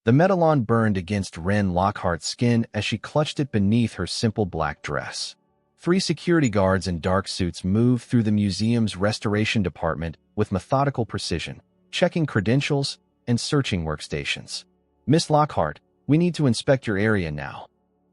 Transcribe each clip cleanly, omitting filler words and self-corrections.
The medallion burned against Wren Lockhart's skin as she clutched it beneath her simple black dress. 3 security guards in dark suits moved through the museum's restoration department with methodical precision, checking credentials and searching workstations. "Miss Lockhart, we need to inspect your area now."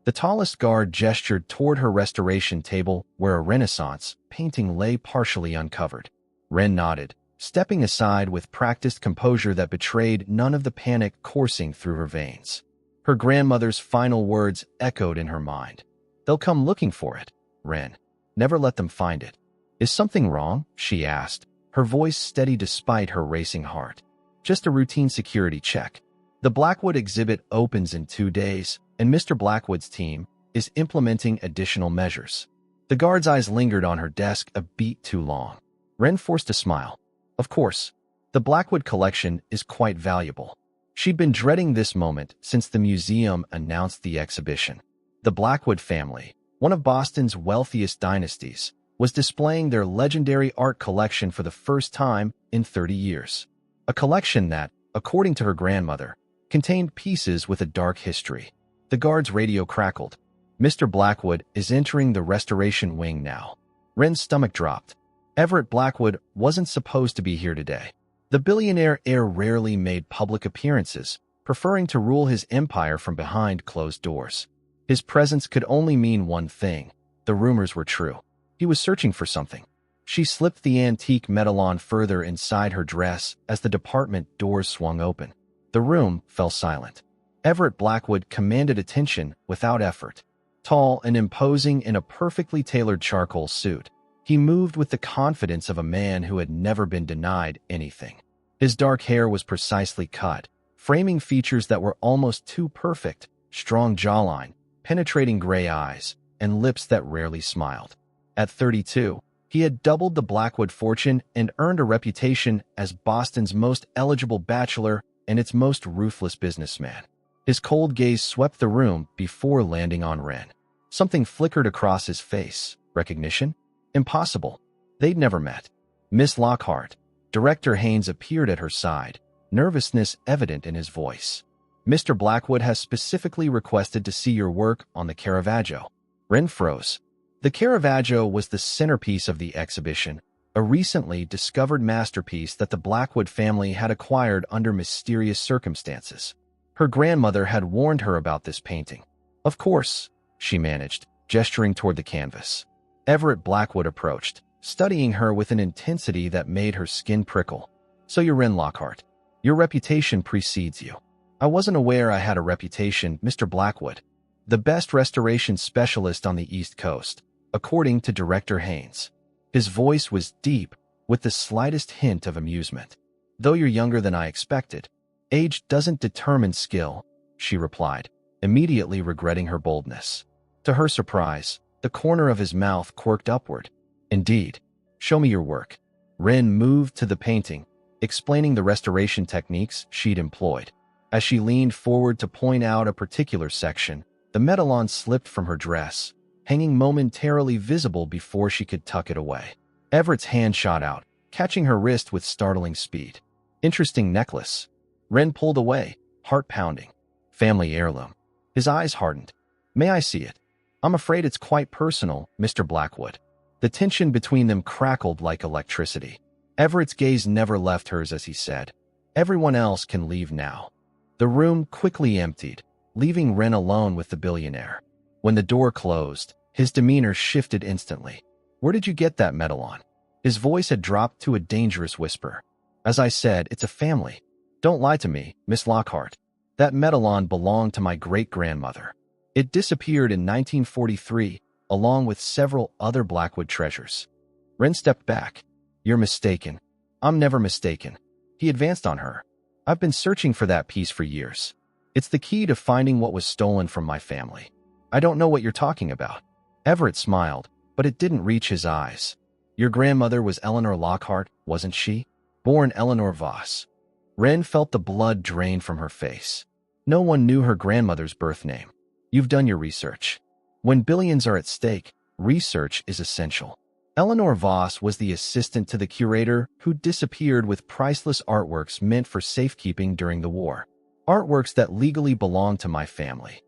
The tallest guard gestured toward her restoration table where a Renaissance painting lay partially uncovered. Wren nodded, stepping aside with practiced composure that betrayed none of the panic coursing through her veins. Her grandmother's final words echoed in her mind. "They'll come looking for it, Wren. Never let them find it." "Is something wrong?" she asked, her voice steady despite her racing heart. "Just a routine security check. The Blackwood exhibit opens in 2 days, and Mr. Blackwood's team is implementing additional measures." The guard's eyes lingered on her desk a beat too long. Wren forced a smile. Of course, the Blackwood collection is quite valuable. She'd been dreading this moment since the museum announced the exhibition. The Blackwood family, one of Boston's wealthiest dynasties, was displaying their legendary art collection for the first time in 30 years. A collection that, according to her grandmother, contained pieces with a dark history. The guard's radio crackled. "Mr. Blackwood is entering the restoration wing now." Wren's stomach dropped. Everett Blackwood wasn't supposed to be here today. The billionaire heir rarely made public appearances, preferring to rule his empire from behind closed doors. His presence could only mean one thing. The rumors were true. He was searching for something. She slipped the antique medallion further inside her dress as the department doors swung open. The room fell silent. Everett Blackwood commanded attention without effort. Tall and imposing in a perfectly tailored charcoal suit, he moved with the confidence of a man who had never been denied anything. His dark hair was precisely cut, framing features that were almost too perfect, strong jawline, penetrating gray eyes, and lips that rarely smiled. At 32, he had doubled the Blackwood fortune and earned a reputation as Boston's most eligible bachelor and its most ruthless businessman. His cold gaze swept the room before landing on Wren. Something flickered across his face. Recognition? Impossible. They'd never met. "Miss Lockhart." Director Haynes appeared at her side, nervousness evident in his voice. "Mr. Blackwood has specifically requested to see your work on the Caravaggio." Wren froze. The Caravaggio was the centerpiece of the exhibition, a recently discovered masterpiece that the Blackwood family had acquired under mysterious circumstances. Her grandmother had warned her about this painting. "Of course," she managed, gesturing toward the canvas. Everett Blackwood approached, studying her with an intensity that made her skin prickle. "So you're Wren Lockhart. Your reputation precedes you." "I wasn't aware I had a reputation, Mr. Blackwood. The best restoration specialist on the East Coast, according to Director Haynes." His voice was deep, with the slightest hint of amusement. "Though you're younger than I expected, age doesn't determine skill," she replied, immediately regretting her boldness. To her surprise, the corner of his mouth quirked upward. "Indeed. Show me your work." Wren moved to the painting, explaining the restoration techniques she'd employed. As she leaned forward to point out a particular section, the medallion slipped from her dress, hanging momentarily visible before she could tuck it away. Everett's hand shot out, catching her wrist with startling speed. "Interesting necklace." Wren pulled away, heart pounding. "Family heirloom." His eyes hardened. "May I see it?" "I'm afraid it's quite personal, Mr. Blackwood." The tension between them crackled like electricity. Everett's gaze never left hers as he said, "Everyone else can leave now." The room quickly emptied, leaving Wren alone with the billionaire. When the door closed, his demeanor shifted instantly. "Where did you get that medallion?" His voice had dropped to a dangerous whisper. "As I said, it's a family. Don't lie to me, Miss Lockhart. That medallion belonged to my great-grandmother. It disappeared in 1943, along with several other Blackwood treasures." Wren stepped back. "You're mistaken." "I'm never mistaken." He advanced on her. "I've been searching for that piece for years. It's the key to finding what was stolen from my family." "I don't know what you're talking about." Everett smiled, but it didn't reach his eyes. "Your grandmother was Eleanor Lockhart, wasn't she? Born Eleanor Voss." Wren felt the blood drain from her face. No one knew her grandmother's birth name. "You've done your research." When billions are at stake, research is essential. Eleanor Voss was the assistant to the curator who disappeared with priceless artworks meant for safekeeping during the war. Artworks that legally belong to my family.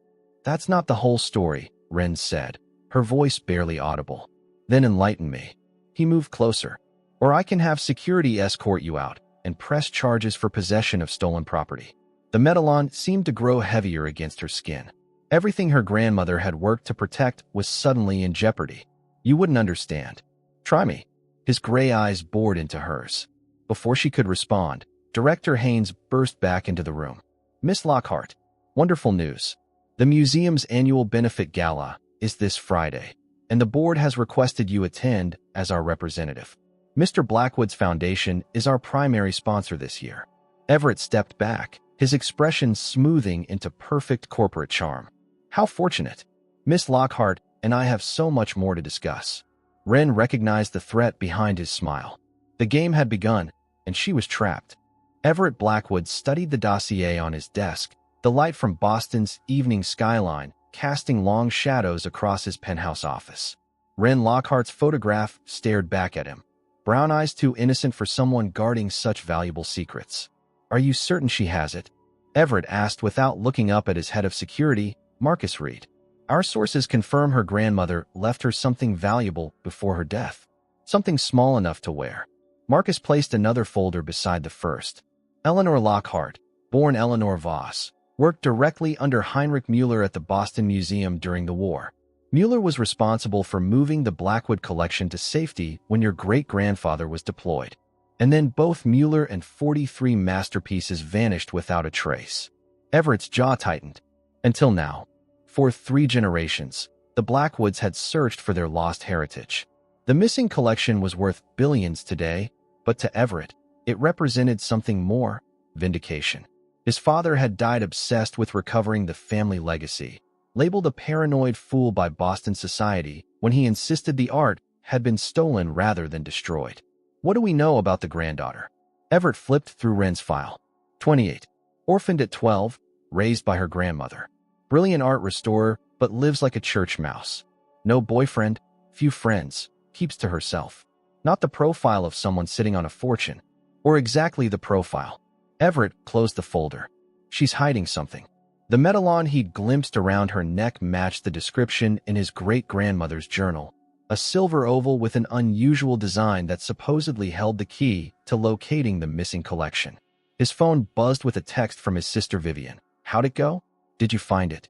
That's not the whole story, Ren said, her voice barely audible. Then enlighten me. He moved closer. Or I can have security escort you out and press charges for possession of stolen property. The medallion seemed to grow heavier against her skin. Everything her grandmother had worked to protect was suddenly in jeopardy. You wouldn't understand. Try me. His gray eyes bored into hers. Before she could respond, Director Haynes burst back into the room. Miss Lockhart, wonderful news. The museum's annual benefit gala is this Friday, and the board has requested you attend as our representative. Mr. Blackwood's foundation is our primary sponsor this year. Everett stepped back, his expression smoothing into perfect corporate charm. How fortunate. Miss Lockhart and I have so much more to discuss. Ren recognized the threat behind his smile. The game had begun, and she was trapped. Everett Blackwood studied the dossier on his desk, the light from Boston's evening skyline casting long shadows across his penthouse office. Ren Lockhart's photograph stared back at him, brown eyes too innocent for someone guarding such valuable secrets. Are you certain she has it? Everett asked without looking up at his head of security, Marcus Reed. Our sources confirm her grandmother left her something valuable before her death. Something small enough to wear. Marcus placed another folder beside the first. Eleanor Lockhart, born Eleanor Voss, worked directly under Heinrich Müller at the Boston Museum during the war. Müller was responsible for moving the Blackwood collection to safety when your great-grandfather was deployed. And then both Müller and 43 masterpieces vanished without a trace. Everett's jaw tightened. Until now, for 3 generations, the Blackwoods had searched for their lost heritage. The missing collection was worth billions today, but to Everett, it represented something more: vindication. His father had died obsessed with recovering the family legacy, labeled a paranoid fool by Boston society when he insisted the art had been stolen rather than destroyed. What do we know about the granddaughter? Everett flipped through Ren's file. 28. Orphaned at 12, raised by her grandmother. Brilliant art restorer, but lives like a church mouse. No boyfriend, few friends, keeps to herself. Not the profile of someone sitting on a fortune. Or exactly the profile. Everett closed the folder. She's hiding something. The medallion he'd glimpsed around her neck matched the description in his great-grandmother's journal. A silver oval with an unusual design that supposedly held the key to locating the missing collection. His phone buzzed with a text from his sister Vivian. How'd it go? Did you find it?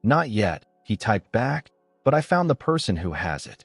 Not yet, he typed back, but I found the person who has it.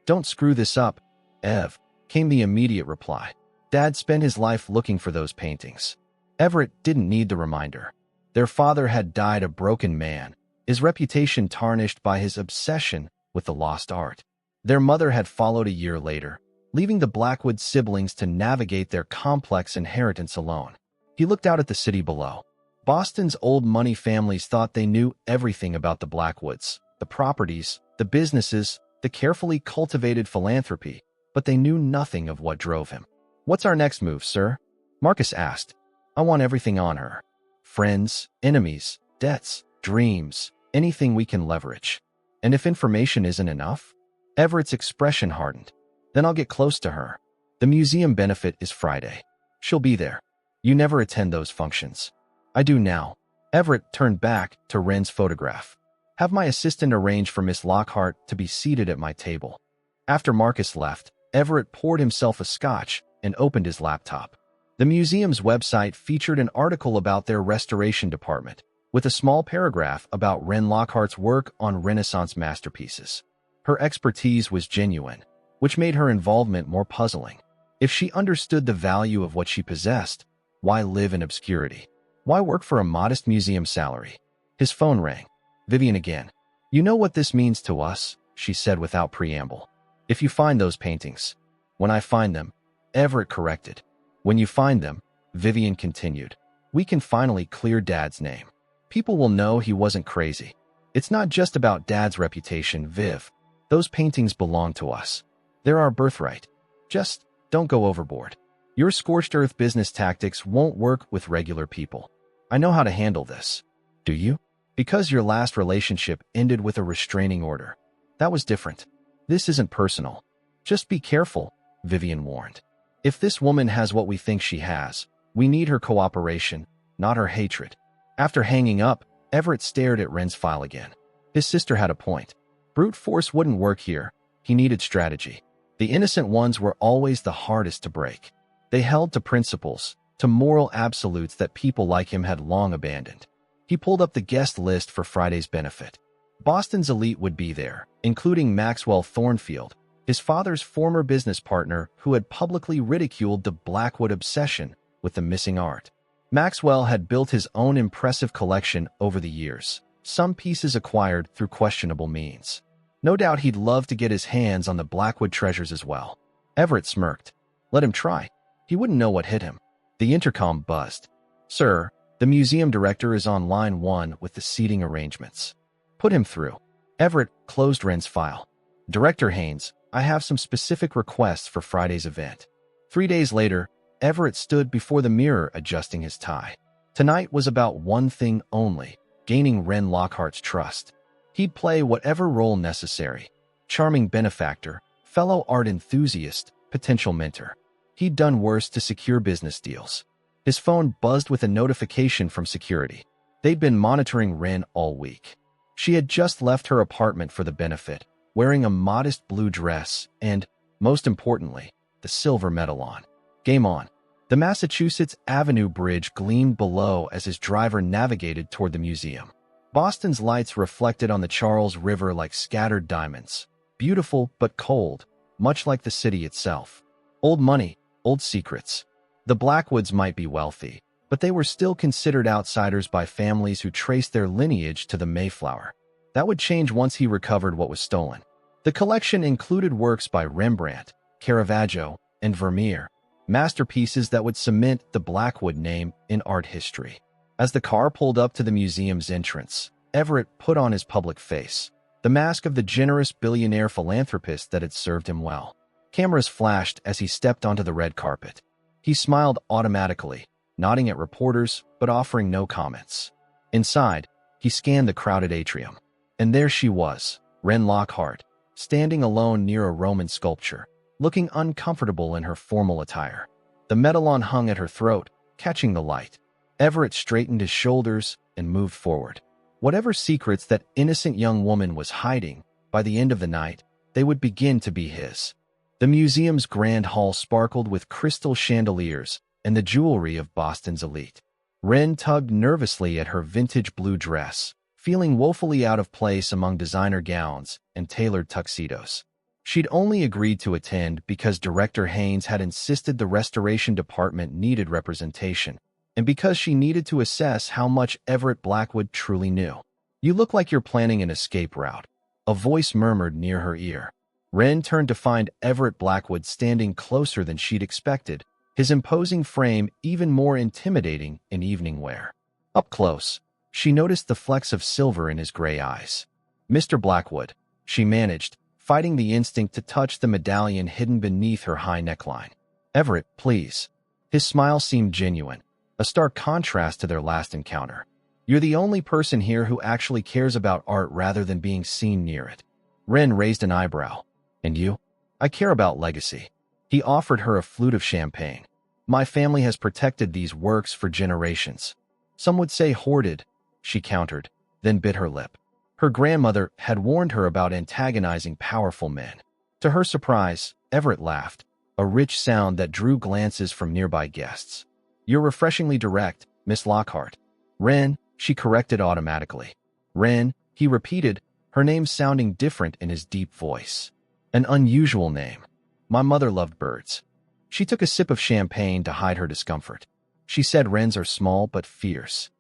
Don't screw this up, Ev, came the immediate reply. Dad spent his life looking for those paintings. Everett didn't need the reminder. Their father had died a broken man, his reputation tarnished by his obsession with the lost art. Their mother had followed a year later, leaving the Blackwood siblings to navigate their complex inheritance alone. He looked out at the city below. Boston's old money families thought they knew everything about the Blackwoods, the properties, the businesses, the carefully cultivated philanthropy, but they knew nothing of what drove him. What's our next move, sir? Marcus asked. I want everything on her. Friends, enemies, debts, dreams, anything we can leverage. And if information isn't enough? Everett's expression hardened. Then I'll get close to her. The museum benefit is Friday. She'll be there. You never attend those functions. I do now. Everett turned back to Ren's photograph. Have my assistant arrange for Miss Lockhart to be seated at my table. After Marcus left, Everett poured himself a scotch and opened his laptop. The museum's website featured an article about their restoration department, with a small paragraph about Ren Lockhart's work on Renaissance masterpieces. Her expertise was genuine, which made her involvement more puzzling. If she understood the value of what she possessed, why live in obscurity? Why work for a modest museum salary? His phone rang. Vivian again. You know what this means to us, she said without preamble. If you find those paintings. When I find them, Everett corrected. When you find them, Vivian continued, we can finally clear Dad's name. People will know he wasn't crazy. It's not just about Dad's reputation, Viv. Those paintings belong to us. They're our birthright. Just don't go overboard. Your scorched earth business tactics won't work with regular people. I know how to handle this. Do you? Because your last relationship ended with a restraining order. That was different. This isn't personal. Just be careful, Vivian warned. If this woman has what we think she has, we need her cooperation, not her hatred. After hanging up, Everett stared at Wren's file again. His sister had a point. Brute force wouldn't work here. He needed strategy. The innocent ones were always the hardest to break. They held to principles, to moral absolutes that people like him had long abandoned. He pulled up the guest list for Friday's benefit. Boston's elite would be there, including Maxwell Thornfield, his father's former business partner who had publicly ridiculed the Blackwood obsession with the missing art. Maxwell had built his own impressive collection over the years, some pieces acquired through questionable means. No doubt he'd love to get his hands on the Blackwood treasures as well. Everett smirked. Let him try. He wouldn't know what hit him. The intercom buzzed. Sir, the museum director is on line 1 with the seating arrangements. Put him through. Everett closed Wren's file. Director Haynes, I have some specific requests for Friday's event. 3 days later, Everett stood before the mirror adjusting his tie. Tonight was about one thing only, gaining Wren Lockhart's trust. He'd play whatever role necessary. Charming benefactor, fellow art enthusiast, potential mentor. He'd done worse to secure business deals. His phone buzzed with a notification from security. They'd been monitoring Wren all week. She had just left her apartment for the benefit, wearing a modest blue dress and, most importantly, the silver medal on. Game on. The Massachusetts Avenue Bridge gleamed below as his driver navigated toward the museum. Boston's lights reflected on the Charles River like scattered diamonds. Beautiful but cold, much like the city itself. Old money, old secrets. The Blackwoods might be wealthy, but they were still considered outsiders by families who traced their lineage to the Mayflower. That would change once he recovered what was stolen. The collection included works by Rembrandt, Caravaggio, and Vermeer, masterpieces that would cement the Blackwood name in art history. As the car pulled up to the museum's entrance, Everett put on his public face, the mask of the generous billionaire philanthropist that had served him well. Cameras flashed as he stepped onto the red carpet. He smiled automatically, nodding at reporters but offering no comments. Inside, he scanned the crowded atrium. And there she was, Wren Lockhart, standing alone near a Roman sculpture, looking uncomfortable in her formal attire. The medallion hung at her throat, catching the light. Everett straightened his shoulders and moved forward. Whatever secrets that innocent young woman was hiding, by the end of the night, they would begin to be his. The museum's grand hall sparkled with crystal chandeliers and the jewelry of Boston's elite. Wren tugged nervously at her vintage blue dress, feeling woefully out of place among designer gowns and tailored tuxedos. She'd only agreed to attend because Director Haynes had insisted the restoration department needed representation, and because she needed to assess how much Everett Blackwood truly knew. You look like you're planning an escape route, a voice murmured near her ear. Wren turned to find Everett Blackwood standing closer than she'd expected, his imposing frame even more intimidating in evening wear. Up close, she noticed the flecks of silver in his gray eyes. Mr. Blackwood, she managed, fighting the instinct to touch the medallion hidden beneath her high neckline. Everett, please. His smile seemed genuine, a stark contrast to their last encounter. You're the only person here who actually cares about art rather than being seen near it. Wren raised an eyebrow. And you? I care about legacy. He offered her a flute of champagne. My family has protected these works for generations. Some would say hoarded, she countered, then bit her lip. Her grandmother had warned her about antagonizing powerful men. To her surprise, Everett laughed, a rich sound that drew glances from nearby guests. You're refreshingly direct, Miss Lockhart. Wren, she corrected automatically. Wren, he repeated, her name sounding different in his deep voice. An unusual name. My mother loved birds. She took a sip of champagne to hide her discomfort. She said wrens are small but fierce.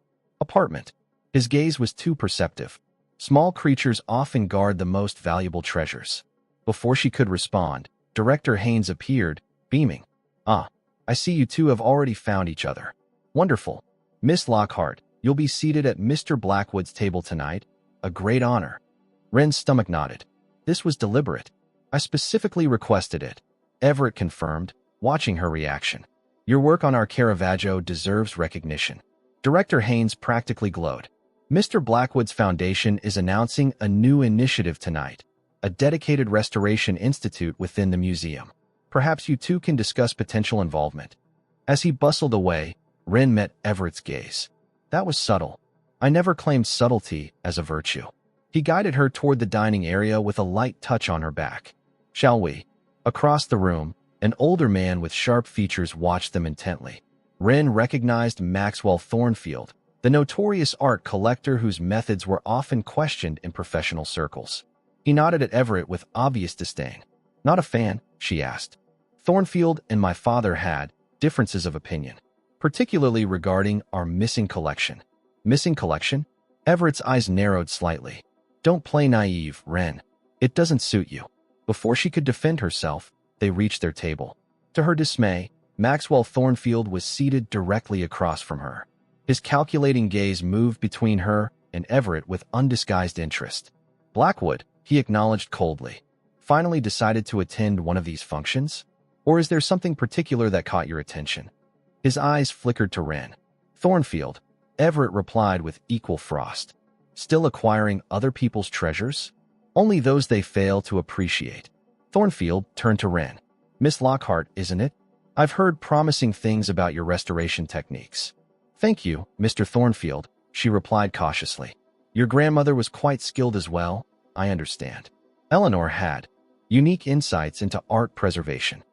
Apartment. His gaze was too perceptive. Small creatures often guard the most valuable treasures. Before she could respond, Director Haynes appeared, beaming. Ah, I see you two have already found each other. Wonderful. Miss Lockhart, you'll be seated at Mr. Blackwood's table tonight. A great honor. Wren's stomach nodded. This was deliberate. I specifically requested it. Everett confirmed, watching her reaction. Your work on our Caravaggio deserves recognition. Director Haynes practically glowed. Mr. Blackwood's foundation is announcing a new initiative tonight, a dedicated restoration institute within the museum. Perhaps you two can discuss potential involvement. As he bustled away, Wren met Everett's gaze. That was subtle, I never claimed subtlety as a virtue. He guided her toward the dining area with a light touch on her back. Shall we? Across the room, an older man with sharp features watched them intently. Wren recognized Maxwell Thornfield, the notorious art collector whose methods were often questioned in professional circles. He nodded at Everett with obvious disdain. Not a fan, she asked. Thornfield and my father had differences of opinion, particularly regarding our missing collection. Missing collection? Everett's eyes narrowed slightly. Don't play naive, Wren. It doesn't suit you. Before she could defend herself, they reached their table. To her dismay, Maxwell Thornfield was seated directly across from her. His calculating gaze moved between her and Everett with undisguised interest. Blackwood, he acknowledged coldly. Finally decided to attend one of these functions? Or is there something particular that caught your attention? His eyes flickered to Wren. Thornfield, Everett replied with equal frost. Still acquiring other people's treasures? Only those they fail to appreciate. Thornfield turned to Wren. Miss Lockhart, isn't it? I've heard promising things about your restoration techniques. Thank you, Mr. Thornfield, she replied cautiously. Your grandmother was quite skilled as well, I understand. Eleanor had unique insights into art preservation.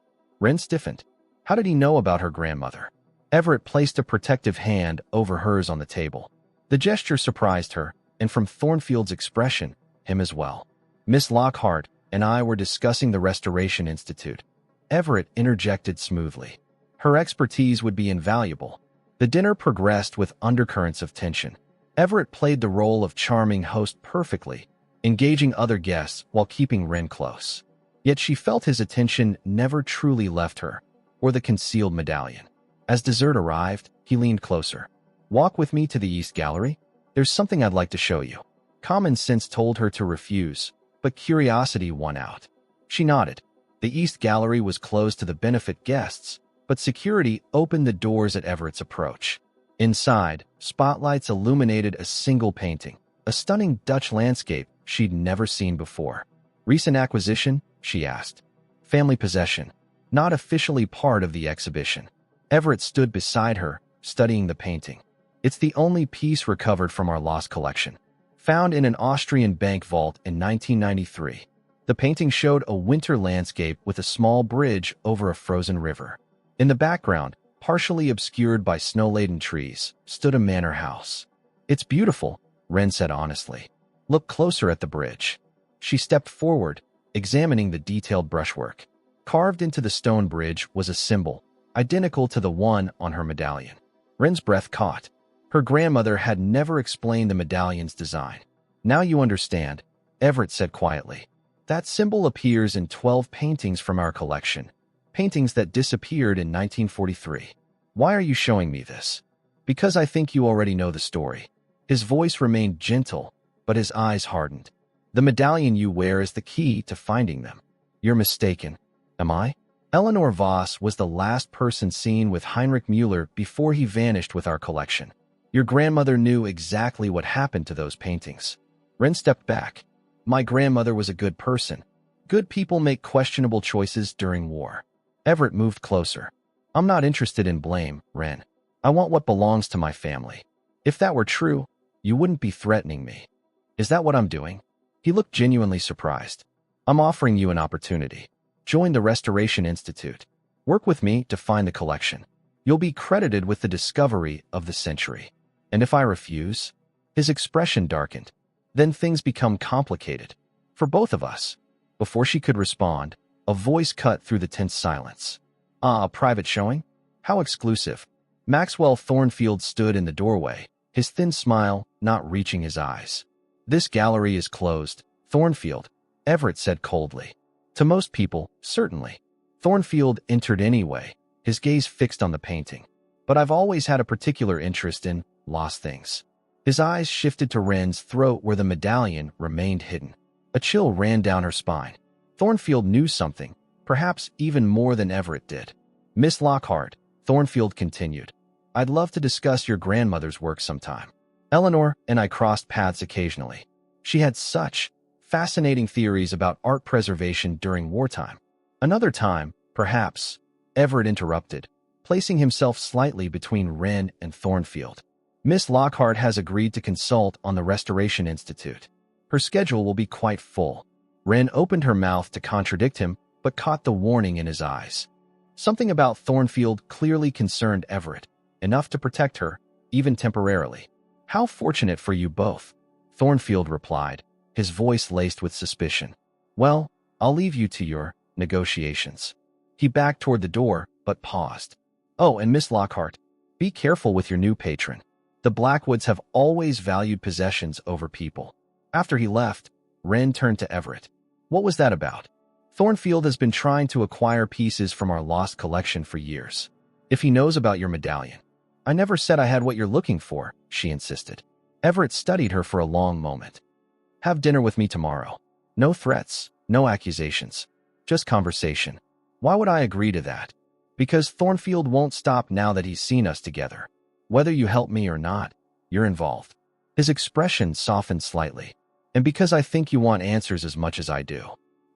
Wren stiffened. How did he know about her grandmother? Everett placed a protective hand over hers on the table. The gesture surprised her, and from Thornfield's expression, him as well. Miss Lockhart and I were discussing the Restoration Institute. Everett interjected smoothly. Her expertise would be invaluable. The dinner progressed with undercurrents of tension. Everett played the role of charming host perfectly, engaging other guests while keeping Wren close. Yet she felt his attention never truly left her, or the concealed medallion. As dessert arrived, he leaned closer. Walk with me to the East Gallery. There's something I'd like to show you. Common sense told her to refuse, but curiosity won out. She nodded. The East Gallery was closed to the benefit guests, but security opened the doors at Everett's approach. Inside, spotlights illuminated a single painting, a stunning Dutch landscape she'd never seen before. Recent acquisition? She asked. Family possession, not officially part of the exhibition. Everett stood beside her, studying the painting. It's the only piece recovered from our lost collection. Found in an Austrian bank vault in 1993. The painting showed a winter landscape with a small bridge over a frozen river. In the background, partially obscured by snow-laden trees, stood a manor house. It's beautiful, Wren said honestly. Look closer at the bridge. She stepped forward, examining the detailed brushwork. Carved into the stone bridge was a symbol, identical to the one on her medallion. Wren's breath caught. Her grandmother had never explained the medallion's design. Now you understand, Everett said quietly. That symbol appears in 12 paintings from our collection, paintings that disappeared in 1943. Why are you showing me this? Because I think you already know the story. His voice remained gentle, but his eyes hardened. The medallion you wear is the key to finding them. You're mistaken. Am I? Eleanor Voss was the last person seen with Heinrich Müller before he vanished with our collection. Your grandmother knew exactly what happened to those paintings. Wren stepped back. My grandmother was a good person. Good people make questionable choices during war. Everett moved closer. I'm not interested in blame, Wren. I want what belongs to my family. If that were true, you wouldn't be threatening me. Is that what I'm doing? He looked genuinely surprised. I'm offering you an opportunity. Join the Restoration Institute. Work with me to find the collection. You'll be credited with the discovery of the century. And if I refuse? His expression darkened. Then things become complicated. For both of us. Before she could respond, a voice cut through the tense silence. A private showing? How exclusive. Maxwell Thornfield stood in the doorway, his thin smile not reaching his eyes. This gallery is closed, Thornfield, Everett said coldly. To most people, certainly. Thornfield entered anyway, his gaze fixed on the painting. But I've always had a particular interest in lost things. His eyes shifted to Wren's throat where the medallion remained hidden. A chill ran down her spine. Thornfield knew something, perhaps even more than Everett did. Miss Lockhart, Thornfield continued, I'd love to discuss your grandmother's work sometime. Eleanor and I crossed paths occasionally. She had such fascinating theories about art preservation during wartime. Another time, perhaps, Everett interrupted, placing himself slightly between Wren and Thornfield. Miss Lockhart has agreed to consult on the Restoration Institute. Her schedule will be quite full. Wren opened her mouth to contradict him, but caught the warning in his eyes. Something about Thornfield clearly concerned Everett, enough to protect her, even temporarily. How fortunate for you both, Thornfield replied, his voice laced with suspicion. Well, I'll leave you to your negotiations. He backed toward the door, but paused. Oh, and Miss Lockhart, be careful with your new patron. The Blackwoods have always valued possessions over people. After he left, Wren turned to Everett. What was that about? Thornfield has been trying to acquire pieces from our lost collection for years. If he knows about your medallion. I never said I had what you're looking for, she insisted. Everett studied her for a long moment. Have dinner with me tomorrow. No threats, no accusations. Just conversation. Why would I agree to that? Because Thornfield won't stop now that he's seen us together. Whether you help me or not, you're involved. His expression softened slightly. And because I think you want answers as much as I do.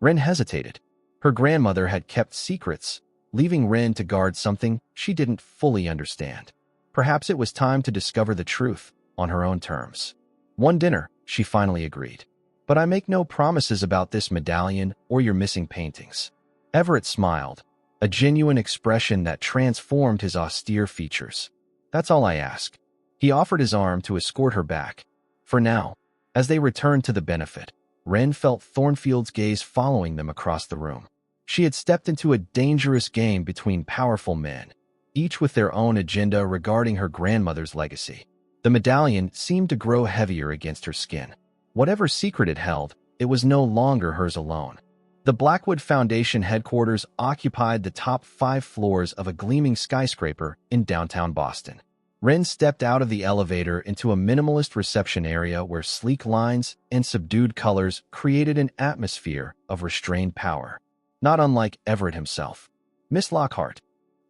Wren hesitated. Her grandmother had kept secrets, leaving Wren to guard something she didn't fully understand. Perhaps it was time to discover the truth on her own terms. One dinner, she finally agreed. But I make no promises about this medallion or your missing paintings. Everett smiled, a genuine expression that transformed his austere features. That's all I ask. He offered his arm to escort her back. For now, as they returned to the benefit, Wren felt Thornfield's gaze following them across the room. She had stepped into a dangerous game between powerful men, each with their own agenda regarding her grandmother's legacy. The medallion seemed to grow heavier against her skin. Whatever secret it held, it was no longer hers alone. The Blackwood Foundation headquarters occupied the top 5 floors of a gleaming skyscraper in downtown Boston. Wren stepped out of the elevator into a minimalist reception area where sleek lines and subdued colors created an atmosphere of restrained power, not unlike Everett himself. Miss Lockhart,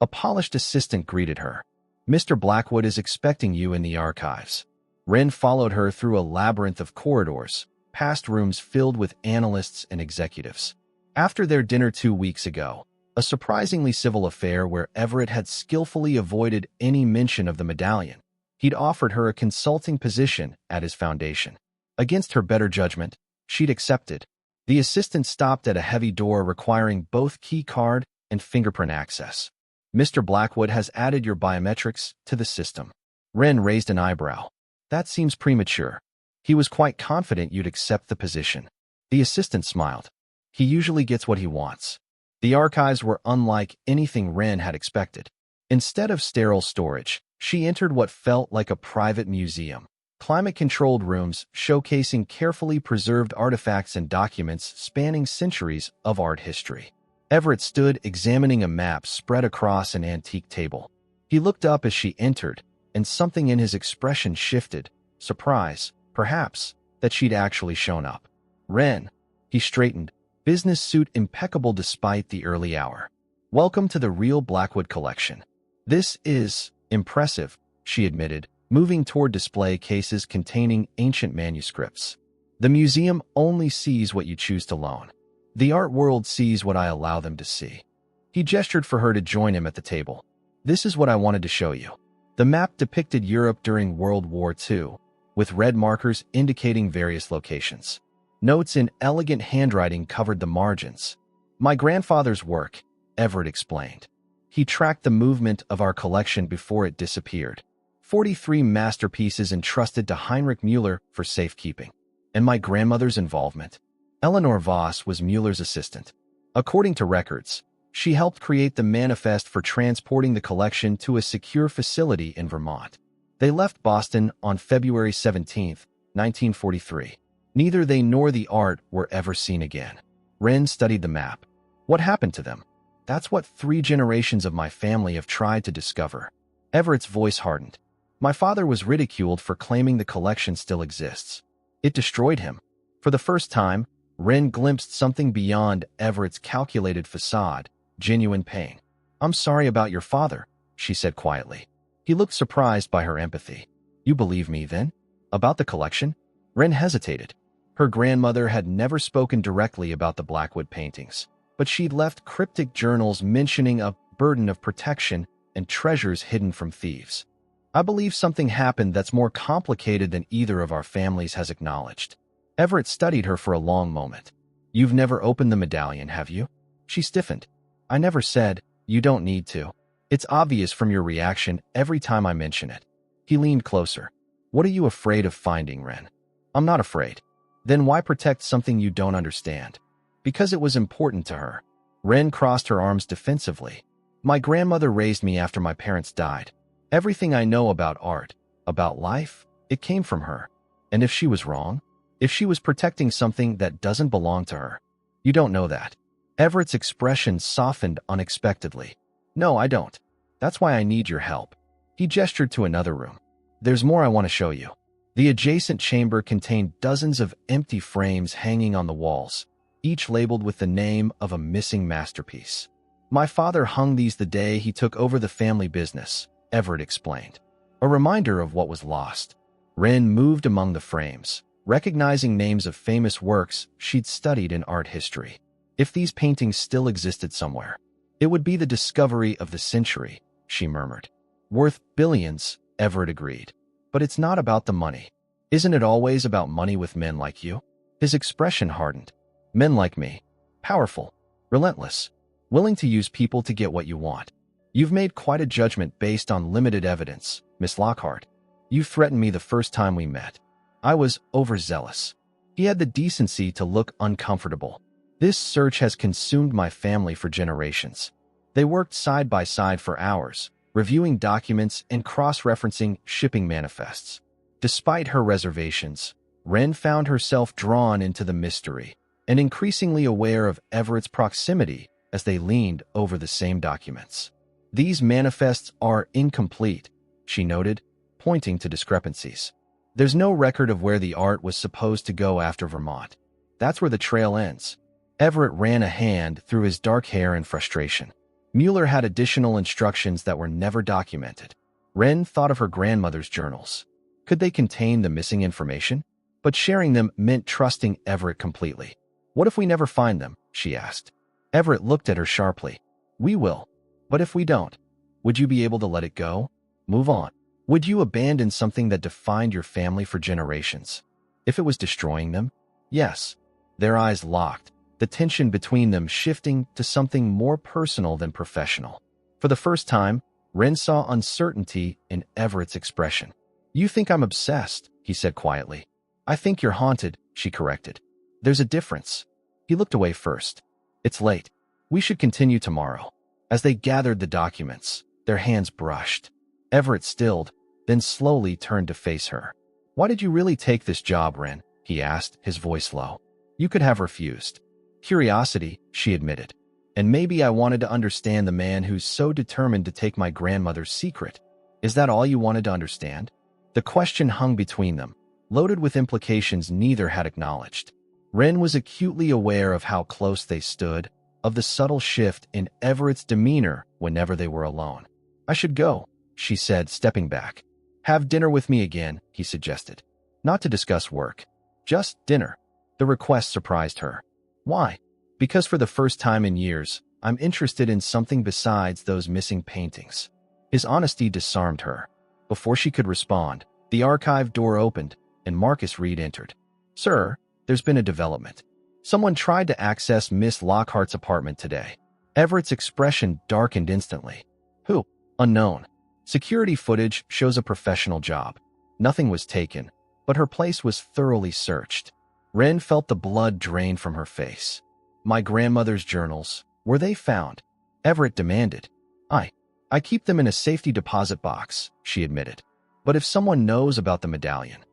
a polished assistant greeted her. Mr. Blackwood is expecting you in the archives. Wren followed her through a labyrinth of corridors, past rooms filled with analysts and executives. After their dinner 2 weeks ago, a surprisingly civil affair where Everett had skillfully avoided any mention of the medallion, he'd offered her a consulting position at his foundation. Against her better judgment, she'd accepted. The assistant stopped at a heavy door requiring both key card and fingerprint access. Mr. Blackwood has added your biometrics to the system. Wren raised an eyebrow. That seems premature. He was quite confident you'd accept the position. The assistant smiled. He usually gets what he wants. The archives were unlike anything Wren had expected. Instead of sterile storage, she entered what felt like a private museum. Climate-controlled rooms showcasing carefully preserved artifacts and documents spanning centuries of art history. Everett stood examining a map spread across an antique table. He looked up as she entered, and something in his expression shifted. Surprise, perhaps, that she'd actually shown up. Wren. He straightened, business suit impeccable despite the early hour. Welcome to the real Blackwood collection. This is impressive, she admitted, moving toward display cases containing ancient manuscripts. The museum only sees what you choose to loan. The art world sees what I allow them to see. He gestured for her to join him at the table. This is what I wanted to show you. The map depicted Europe during World War II, with red markers indicating various locations. Notes in elegant handwriting covered the margins. My grandfather's work, Everett explained. He tracked the movement of our collection before it disappeared. 43 masterpieces entrusted to Heinrich Müller for safekeeping. And my grandmother's involvement. Eleanor Voss was Müller's assistant. According to records, she helped create the manifest for transporting the collection to a secure facility in Vermont. They left Boston on February 17, 1943. Neither they nor the art were ever seen again. Wren studied the map. What happened to them? That's what 3 generations of my family have tried to discover. Everett's voice hardened. My father was ridiculed for claiming the collection still exists. It destroyed him. For the first time, Wren glimpsed something beyond Everett's calculated facade, genuine pain. I'm sorry about your father, she said quietly. He looked surprised by her empathy. You believe me, then? About the collection? Wren hesitated. Her grandmother had never spoken directly about the Blackwood paintings, but she'd left cryptic journals mentioning a burden of protection and treasures hidden from thieves. I believe something happened that's more complicated than either of our families has acknowledged. Everett studied her for a long moment. You've never opened the medallion, have you? She stiffened. I never said, you don't need to. It's obvious from your reaction every time I mention it. He leaned closer. What are you afraid of finding, Ren? I'm not afraid. Then why protect something you don't understand? Because it was important to her. Ren crossed her arms defensively. My grandmother raised me after my parents died. Everything I know about art, about life, it came from her. And if she was wrong, if she was protecting something that doesn't belong to her, you don't know that. Everett's expression softened unexpectedly. No, I don't. That's why I need your help. He gestured to another room. There's more I want to show you. The adjacent chamber contained dozens of empty frames hanging on the walls, each labeled with the name of a missing masterpiece. My father hung these the day he took over the family business, Everett explained. A reminder of what was lost. Ren moved among the frames, recognizing names of famous works she'd studied in art history. If these paintings still existed somewhere, it would be the discovery of the century, she murmured. Worth billions, Everett agreed. But it's not about the money. Isn't it always about money with men like you? His expression hardened. Men like me. Powerful. Relentless. Willing to use people to get what you want. You've made quite a judgment based on limited evidence, Miss Lockhart. You threatened me the first time we met. I was overzealous. He had the decency to look uncomfortable. This search has consumed my family for generations. They worked side by side for hours, reviewing documents and cross-referencing shipping manifests. Despite her reservations, Ren found herself drawn into the mystery and increasingly aware of Everett's proximity as they leaned over the same documents. These manifests are incomplete, she noted, pointing to discrepancies. There's no record of where the art was supposed to go after Vermont. That's where the trail ends. Everett ran a hand through his dark hair in frustration. Mueller had additional instructions that were never documented. Ren thought of her grandmother's journals. Could they contain the missing information? But sharing them meant trusting Everett completely. What if we never find them? She asked. Everett looked at her sharply. We will. But if we don't, would you be able to let it go? Move on? Would you abandon something that defined your family for generations? If it was destroying them? Yes. Their eyes locked, the tension between them shifting to something more personal than professional. For the first time, Ren saw uncertainty in Everett's expression. You think I'm obsessed, he said quietly. I think you're haunted, she corrected. There's a difference. He looked away first. It's late. We should continue tomorrow. As they gathered the documents, their hands brushed. Everett stilled, then slowly turned to face her. Why did you really take this job, Ren? He asked, his voice low. You could have refused. Curiosity, she admitted. And maybe I wanted to understand the man who's so determined to take my grandmother's secret. Is that all you wanted to understand? The question hung between them, loaded with implications neither had acknowledged. Ren was acutely aware of how close they stood, of the subtle shift in Everett's demeanor whenever they were alone. I should go, she said, stepping back. Have dinner with me again, he suggested. Not to discuss work. Just dinner. The request surprised her. Why? Because for the first time in years, I'm interested in something besides those missing paintings. His honesty disarmed her. Before she could respond, the archive door opened, and Marcus Reed entered. Sir, there's been a development. Someone tried to access Miss Lockhart's apartment today. Everett's expression darkened instantly. Who? Unknown. Security footage shows a professional job. Nothing was taken, but her place was thoroughly searched. Ren felt the blood drain from her face. My grandmother's journals, were they found? Everett demanded. I keep them in a safety deposit box, she admitted. But if someone knows about the medallion.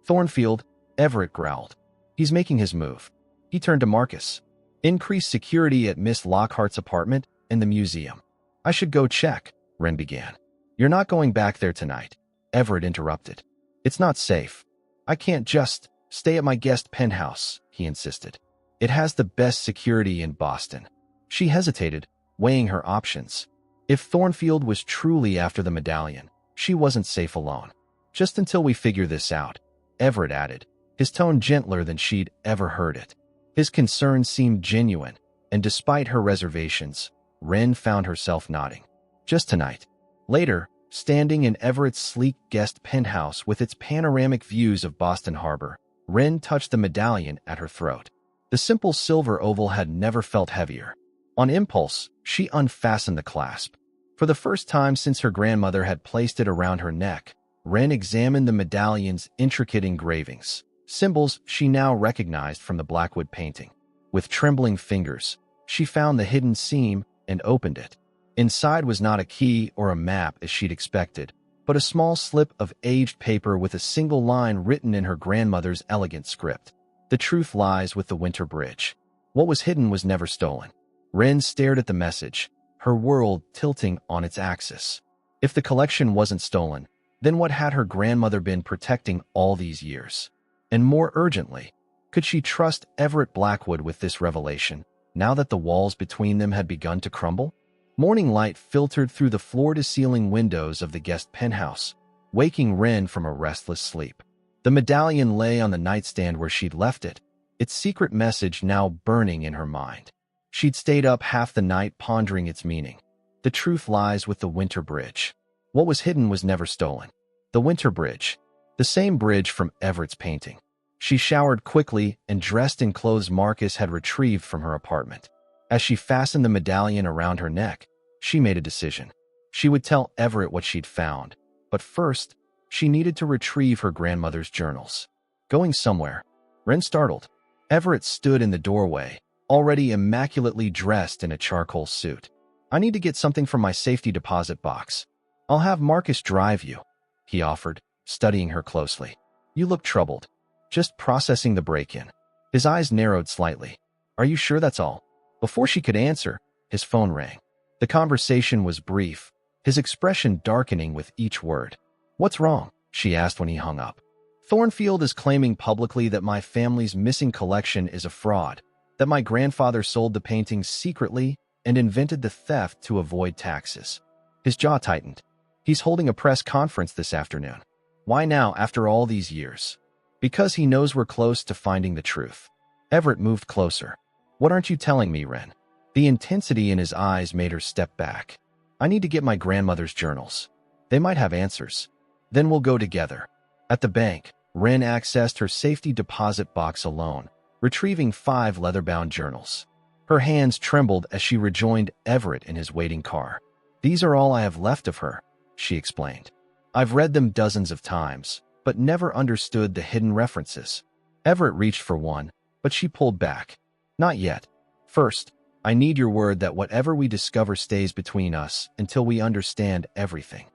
Thornfield, Everett growled. He's making his move. He turned to Marcus. Increase security at Miss Lockhart's apartment and the museum. I should go check, Ren began. You're not going back there tonight, Everett interrupted. It's not safe. I can't just stay at my guest penthouse, he insisted. It has the best security in Boston. She hesitated, weighing her options. If Thornfield was truly after the medallion, she wasn't safe alone. Just until we figure this out, Everett added, his tone gentler than she'd ever heard it. His concern seemed genuine, and despite her reservations, Ren found herself nodding. Just tonight. Later, Standing in Everett's sleek guest penthouse with its panoramic views of Boston Harbor, Wren touched the medallion at her throat. The simple silver oval had never felt heavier. On impulse, she unfastened the clasp. For the first time since her grandmother had placed it around her neck, Wren examined the medallion's intricate engravings, symbols she now recognized from the Blackwood painting. With trembling fingers, she found the hidden seam and opened it. Inside was not a key or a map as she'd expected, but a small slip of aged paper with a single line written in her grandmother's elegant script. "The truth lies with the Winter Bridge. What was hidden was never stolen." Wren stared at the message, her world tilting on its axis. If the collection wasn't stolen, then what had her grandmother been protecting all these years? And more urgently, could she trust Everett Blackwood with this revelation, now that the walls between them had begun to crumble? Morning light filtered through the floor-to-ceiling windows of the guest penthouse, waking Wren from a restless sleep. The medallion lay on the nightstand where she'd left it, its secret message now burning in her mind. She'd stayed up half the night pondering its meaning. The truth lies with the Winter Bridge. What was hidden was never stolen. The Winter Bridge. The same bridge from Everett's painting. She showered quickly and dressed in clothes Marcus had retrieved from her apartment. As she fastened the medallion around her neck, she made a decision. She would tell Everett what she'd found, but first, she needed to retrieve her grandmother's journals. Going somewhere? Wren startled. Everett stood in the doorway, already immaculately dressed in a charcoal suit. "I need to get something from my safety deposit box. I'll have Marcus drive you," he offered, studying her closely. "You look troubled." "Just processing the break-in." His eyes narrowed slightly. "Are you sure that's all?" Before she could answer, his phone rang. The conversation was brief, his expression darkening with each word. "What's wrong?" she asked when he hung up. "Thornfield is claiming publicly that my family's missing collection is a fraud, that my grandfather sold the paintings secretly and invented the theft to avoid taxes." His jaw tightened. "He's holding a press conference this afternoon." "Why now, after all these years?" "Because he knows we're close to finding the truth." Everett moved closer. "What aren't you telling me, Wren?" The intensity in his eyes made her step back. "I need to get my grandmother's journals. They might have answers. Then we'll go together." At the bank, Wren accessed her safety deposit box alone, retrieving 5 leather-bound journals. Her hands trembled as she rejoined Everett in his waiting car. "These are all I have left of her," she explained. "I've read them dozens of times, but never understood the hidden references." Everett reached for one, but she pulled back. "Not yet. First, I need your word that whatever we discover stays between us until we understand everything."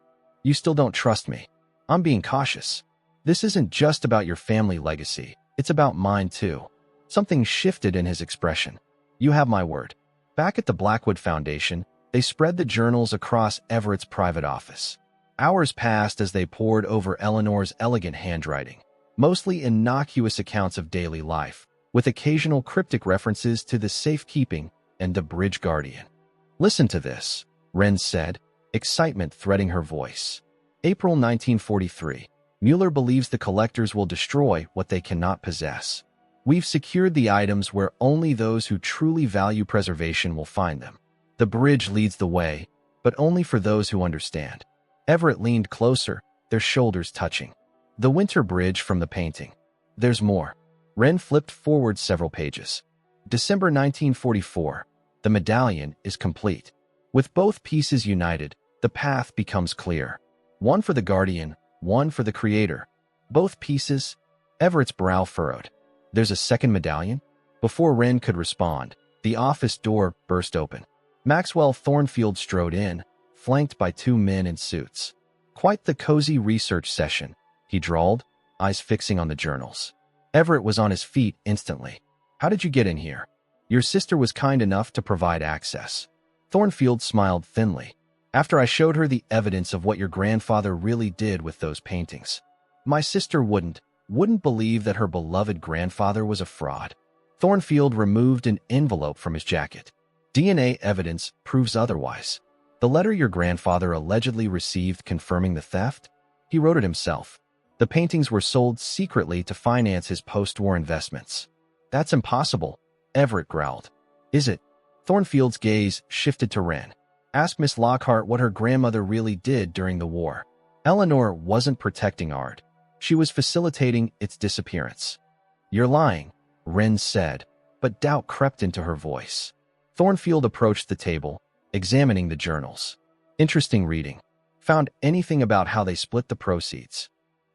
"You still don't trust me." "I'm being cautious. This isn't just about your family legacy. It's about mine too." Something shifted in his expression. "You have my word." Back at the Blackwood Foundation, they spread the journals across Everett's private office. Hours passed as they pored over Eleanor's elegant handwriting, mostly innocuous accounts of daily life, with occasional cryptic references to the safekeeping and the bridge guardian. "Listen to this," Wren said, excitement threading her voice. April 1943. "Mueller believes the collectors will destroy what they cannot possess. We've secured the items where only those who truly value preservation will find them. The bridge leads the way, but only for those who understand." Everett leaned closer, their shoulders touching. "The Winter Bridge from the painting. There's more." Wren flipped forward several pages. December 1944. "The medallion is complete. With both pieces united, the path becomes clear. One for the guardian, one for the creator. Both pieces." Everett's brow furrowed. "There's a second medallion?" Before Wren could respond, the office door burst open. Maxwell Thornfield strode in, flanked by 2 men in suits. "Quite the cozy research session," he drawled, eyes fixing on the journals. Everett was on his feet instantly. "How did you get in here?" "Your sister was kind enough to provide access." Thornfield smiled thinly. "After I showed her the evidence of what your grandfather really did with those paintings. My sister wouldn't believe that her beloved grandfather was a fraud." Thornfield removed an envelope from his jacket. "DNA evidence proves otherwise. The letter your grandfather allegedly received confirming the theft? He wrote it himself. The paintings were sold secretly to finance his post-war investments." "That's impossible," Everett growled. "Is it?" Thornfield's gaze shifted to Wren. Ask Miss Lockhart what her grandmother really did during the war. Eleanor wasn't protecting art. She was facilitating its disappearance. You're lying, Wren said, but doubt crept into her voice. Thornfield approached the table, examining the journals. Interesting reading. Found anything about how they split the proceeds?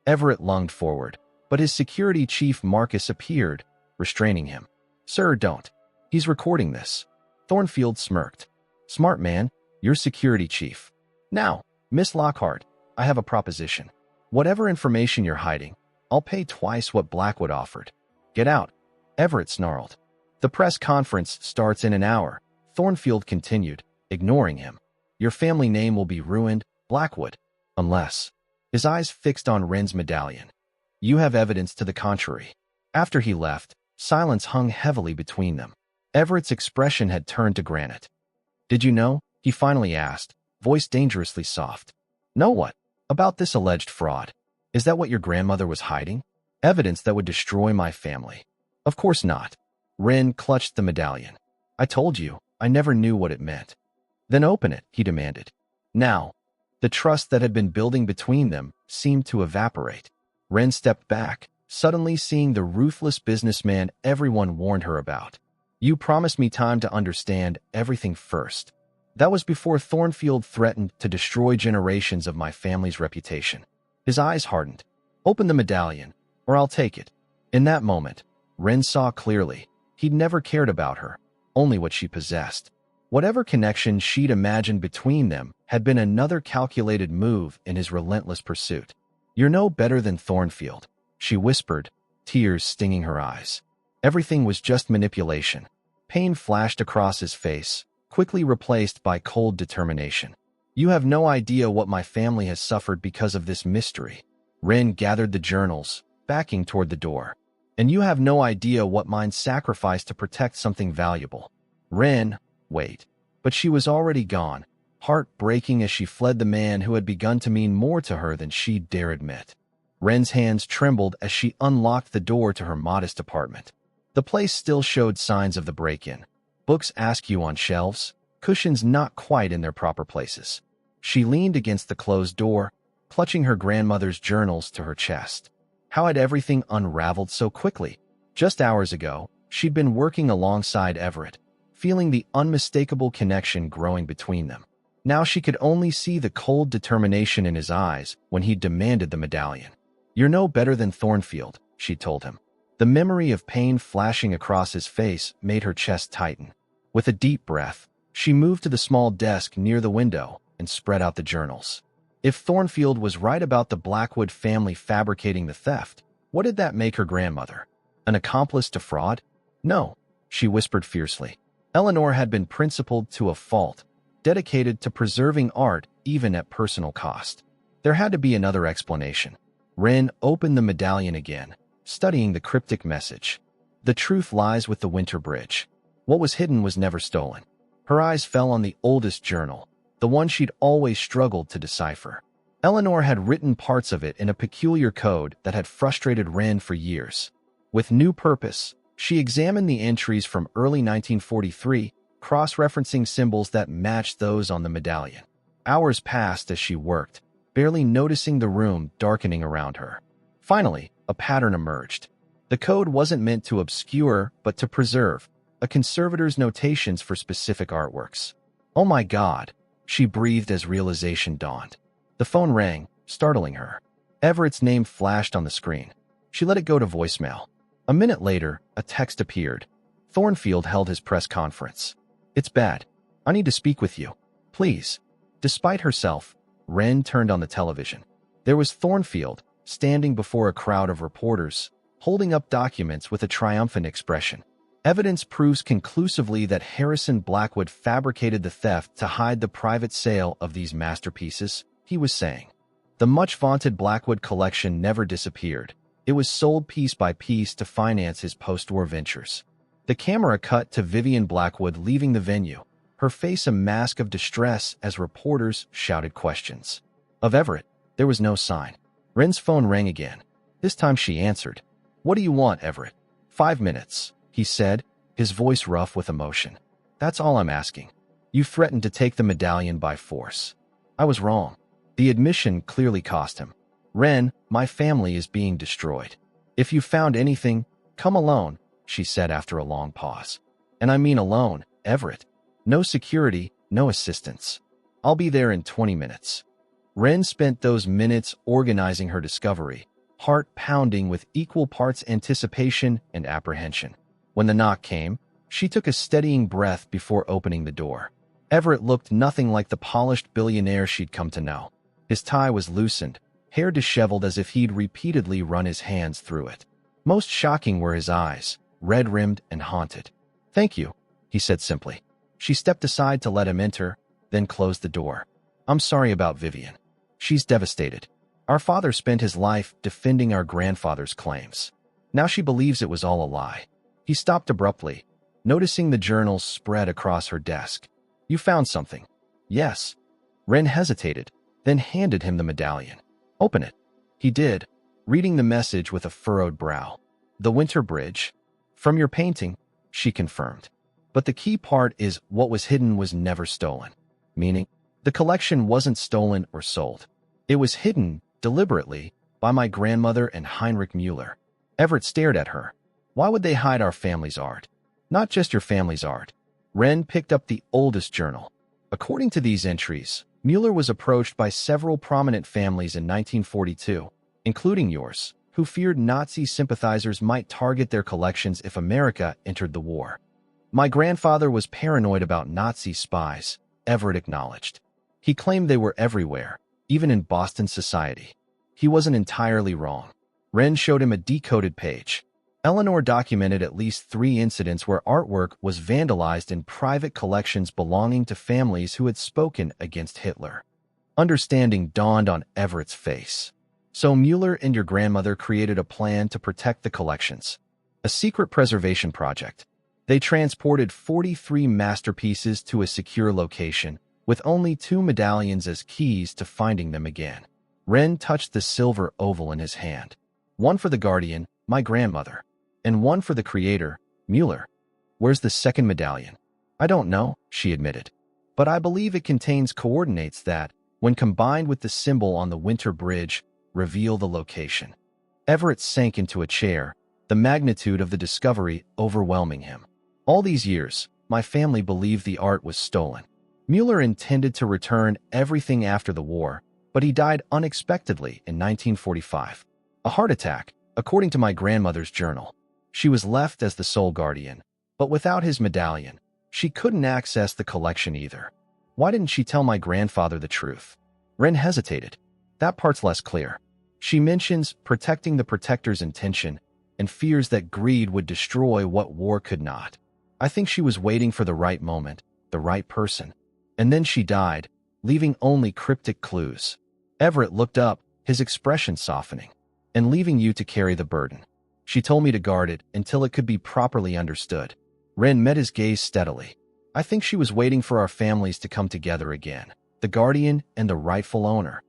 Everett lunged forward, but his security chief Marcus appeared, restraining him. Sir, don't. He's recording this. Thornfield smirked. Smart man, you're security chief. Now, Miss Lockhart, I have a proposition. Whatever information you're hiding, I'll pay twice what Blackwood offered. Get out. Everett snarled. The press conference starts in an hour, Thornfield continued, ignoring him. Your family name will be ruined, Blackwood, unless. His eyes fixed on Wren's medallion. You have evidence to the contrary. After he left, silence hung heavily between them. Everett's expression had turned to granite. Did you know? He finally asked, voice dangerously soft. Know what? About this alleged fraud. Is that what your grandmother was hiding? Evidence that would destroy my family. Of course not. Wren clutched the medallion. I told you, I never knew what it meant. Then open it, he demanded. Now, the trust that had been building between them seemed to evaporate. Wren stepped back, suddenly seeing the ruthless businessman everyone warned her about. You promised me time to understand everything first. That was before Thornfield threatened to destroy generations of my family's reputation. His eyes hardened. Open the medallion, or I'll take it. In that moment, Wren saw clearly. He'd never cared about her, only what she possessed. Whatever connection she'd imagined between them had been another calculated move in his relentless pursuit. You're no better than Thornfield, she whispered, tears stinging her eyes. Everything was just manipulation. Pain flashed across his face, quickly replaced by cold determination. You have no idea what my family has suffered because of this mystery. Wren gathered the journals, backing toward the door. And you have no idea what mine sacrificed to protect something valuable. Wren, wait. But she was already gone, heart-breaking as she fled the man who had begun to mean more to her than she'd dare admit. Wren's hands trembled as she unlocked the door to her modest apartment. The place still showed signs of the break-in. Books askew on shelves, cushions not quite in their proper places. She leaned against the closed door, clutching her grandmother's journals to her chest. How had everything unraveled so quickly? Just hours ago, she'd been working alongside Everett, feeling the unmistakable connection growing between them. Now she could only see the cold determination in his eyes when he demanded the medallion. You're no better than Thornfield, she told him. The memory of pain flashing across his face made her chest tighten. With a deep breath, she moved to the small desk near the window and spread out the journals. If Thornfield was right about the Blackwood family fabricating the theft, what did that make her grandmother? An accomplice to fraud? No, she whispered fiercely. Eleanor had been principled to a fault, dedicated to preserving art even at personal cost. There had to be another explanation. Wren opened the medallion again, studying the cryptic message. The truth lies with the Winter Bridge. What was hidden was never stolen. Her eyes fell on the oldest journal, the one she'd always struggled to decipher. Eleanor had written parts of it in a peculiar code that had frustrated Wren for years. With new purpose, she examined the entries from early 1943, cross-referencing symbols that matched those on the medallion. Hours passed as she worked, barely noticing the room darkening around her. Finally, a pattern emerged. The code wasn't meant to obscure, but to preserve, a conservator's notations for specific artworks. Oh my God, she breathed as realization dawned. The phone rang, startling her. Everett's name flashed on the screen. She let it go to voicemail. A minute later, a text appeared. Thornfield held his press conference. It's bad. I need to speak with you. Please. Despite herself, Wren turned on the television. There was Thornfield, standing before a crowd of reporters, holding up documents with a triumphant expression. Evidence proves conclusively that Harrison Blackwood fabricated the theft to hide the private sale of these masterpieces, he was saying. The much-vaunted Blackwood collection never disappeared. It was sold piece by piece to finance his post-war ventures. The camera cut to Vivian Blackwood leaving the venue, her face a mask of distress as reporters shouted questions. Of Everett, there was no sign. Wren's phone rang again. This time she answered. What do you want, Everett? 5 minutes, he said, his voice rough with emotion. That's all I'm asking. You threatened to take the medallion by force. I was wrong. The admission clearly cost him. Ren, my family is being destroyed. If you found anything, come alone, she said after a long pause. And I mean alone, Everett. No security, no assistance. I'll be there in 20 minutes. Ren spent those minutes organizing her discovery, heart pounding with equal parts anticipation and apprehension. When the knock came, she took a steadying breath before opening the door. Everett looked nothing like the polished billionaire she'd come to know. His tie was loosened, hair disheveled as if he'd repeatedly run his hands through it. Most shocking were his eyes, red-rimmed and haunted. "Thank you," he said simply. She stepped aside to let him enter, then closed the door. "I'm sorry about Vivian. She's devastated. Our father spent his life defending our grandfather's claims. Now she believes it was all a lie." He stopped abruptly, noticing the journals spread across her desk. "You found something?" "Yes." Ren hesitated, then handed him the medallion. "Open it." He did, reading the message with a furrowed brow. "The Winter Bridge. From your painting," she confirmed. "But the key part is what was hidden was never stolen." Meaning, the collection wasn't stolen or sold. It was hidden, deliberately, by my grandmother and Heinrich Mueller. Everett stared at her. "Why would they hide our family's art?" "Not just your family's art." Ren picked up the oldest journal. According to these entries, Mueller was approached by several prominent families in 1942, including yours, who feared Nazi sympathizers might target their collections if America entered the war. "My grandfather was paranoid about Nazi spies," Everett acknowledged. "He claimed they were everywhere, even in Boston society." He wasn't entirely wrong. Ren showed him a decoded page. Eleanor documented at least 3 incidents where artwork was vandalized in private collections belonging to families who had spoken against Hitler. Understanding dawned on Everett's face. "So Mueller and your grandmother created a plan to protect the collections. A secret preservation project. They transported 43 masterpieces to a secure location, with only 2 medallions as keys to finding them again." Ren touched the silver oval in his hand. "One for the guardian, my grandmother, and one for the creator, Mueller. Where's the second medallion?" "I don't know," she admitted. "But I believe it contains coordinates that, when combined with the symbol on the Winter Bridge, reveal the location." Everett sank into a chair, the magnitude of the discovery overwhelming him. "All these years, my family believed the art was stolen. Mueller intended to return everything after the war, but he died unexpectedly in 1945. A heart attack, according to my grandmother's journal. She was left as the sole guardian, but without his medallion, she couldn't access the collection either. Why didn't she tell my grandfather the truth?" Ren hesitated. "That part's less clear. She mentions protecting the protector's intention and fears that greed would destroy what war could not. I think she was waiting for the right moment, the right person. And then she died, leaving only cryptic clues." Everett looked up, his expression softening. "And leaving you to carry the burden. She told me to guard it until it could be properly understood." Ren met his gaze steadily. "I think she was waiting for our families to come together again, the guardian and the rightful owner."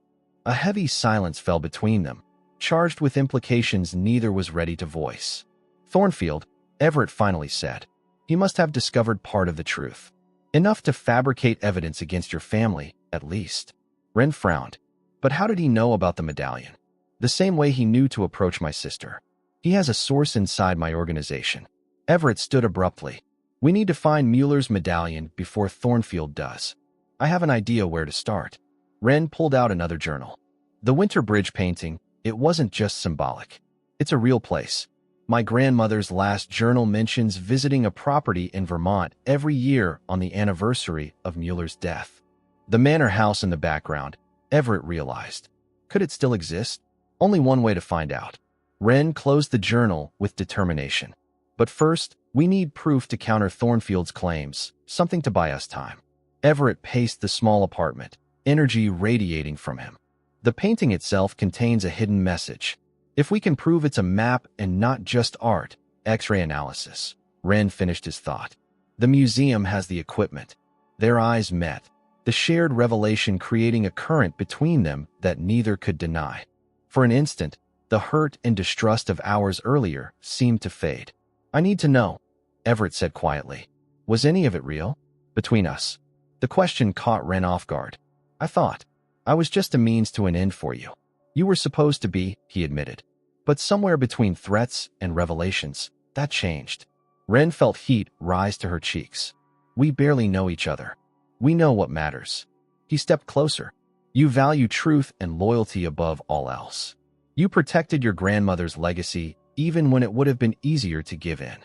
A heavy silence fell between them, charged with implications neither was ready to voice. "Thornfield," Everett finally said. "He must have discovered part of the truth. Enough to fabricate evidence against your family, at least." Ren frowned. "But how did he know about the medallion?" "The same way he knew to approach my sister. He has a source inside my organization." Everett stood abruptly. "We need to find Mueller's medallion before Thornfield does. I have an idea where to start." Ren pulled out another journal. "The Winter Bridge painting, it wasn't just symbolic. It's a real place. My grandmother's last journal mentions visiting a property in Vermont every year on the anniversary of Mueller's death. The manor house in the background," Everett realized. Could it still exist? Only one way to find out. Ren closed the journal with determination. "But first, we need proof to counter Thornfield's claims, something to buy us time." Everett paced the small apartment, energy radiating from him. "The painting itself contains a hidden message. If we can prove it's a map and not just art, X-ray analysis." Ren finished his thought. "The museum has the equipment." Their eyes met, the shared revelation creating a current between them that neither could deny. For an instant, the hurt and distrust of hours earlier seemed to fade. "I need to know," Everett said quietly. "Was any of it real? Between us?" The question caught Ren off guard. I thought. I was just a means to an end for you. You were supposed to be, he admitted. But somewhere between threats and revelations, that changed. Ren felt heat rise to her cheeks. We barely know each other. We know what matters. He stepped closer. You value truth and loyalty above all else. You protected your grandmother's legacy even when it would have been easier to give in.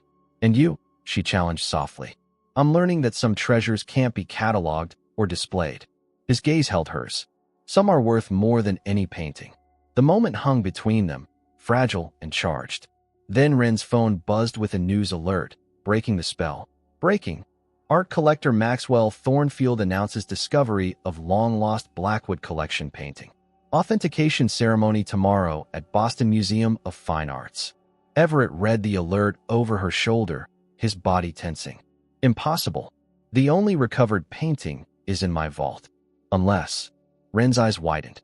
And you, she challenged softly. I'm learning that some treasures can't be cataloged or displayed. His gaze held hers. Some are worth more than any painting. The moment hung between them, fragile and charged. Then Ren's phone buzzed with a news alert, breaking the spell. Breaking. Art collector Maxwell Thornfield announces discovery of long-lost Blackwood Collection painting. Authentication ceremony tomorrow at Boston Museum of Fine Arts. Everett read the alert over her shoulder, his body tensing. Impossible. The only recovered painting is in my vault. Unless. Ren's eyes widened.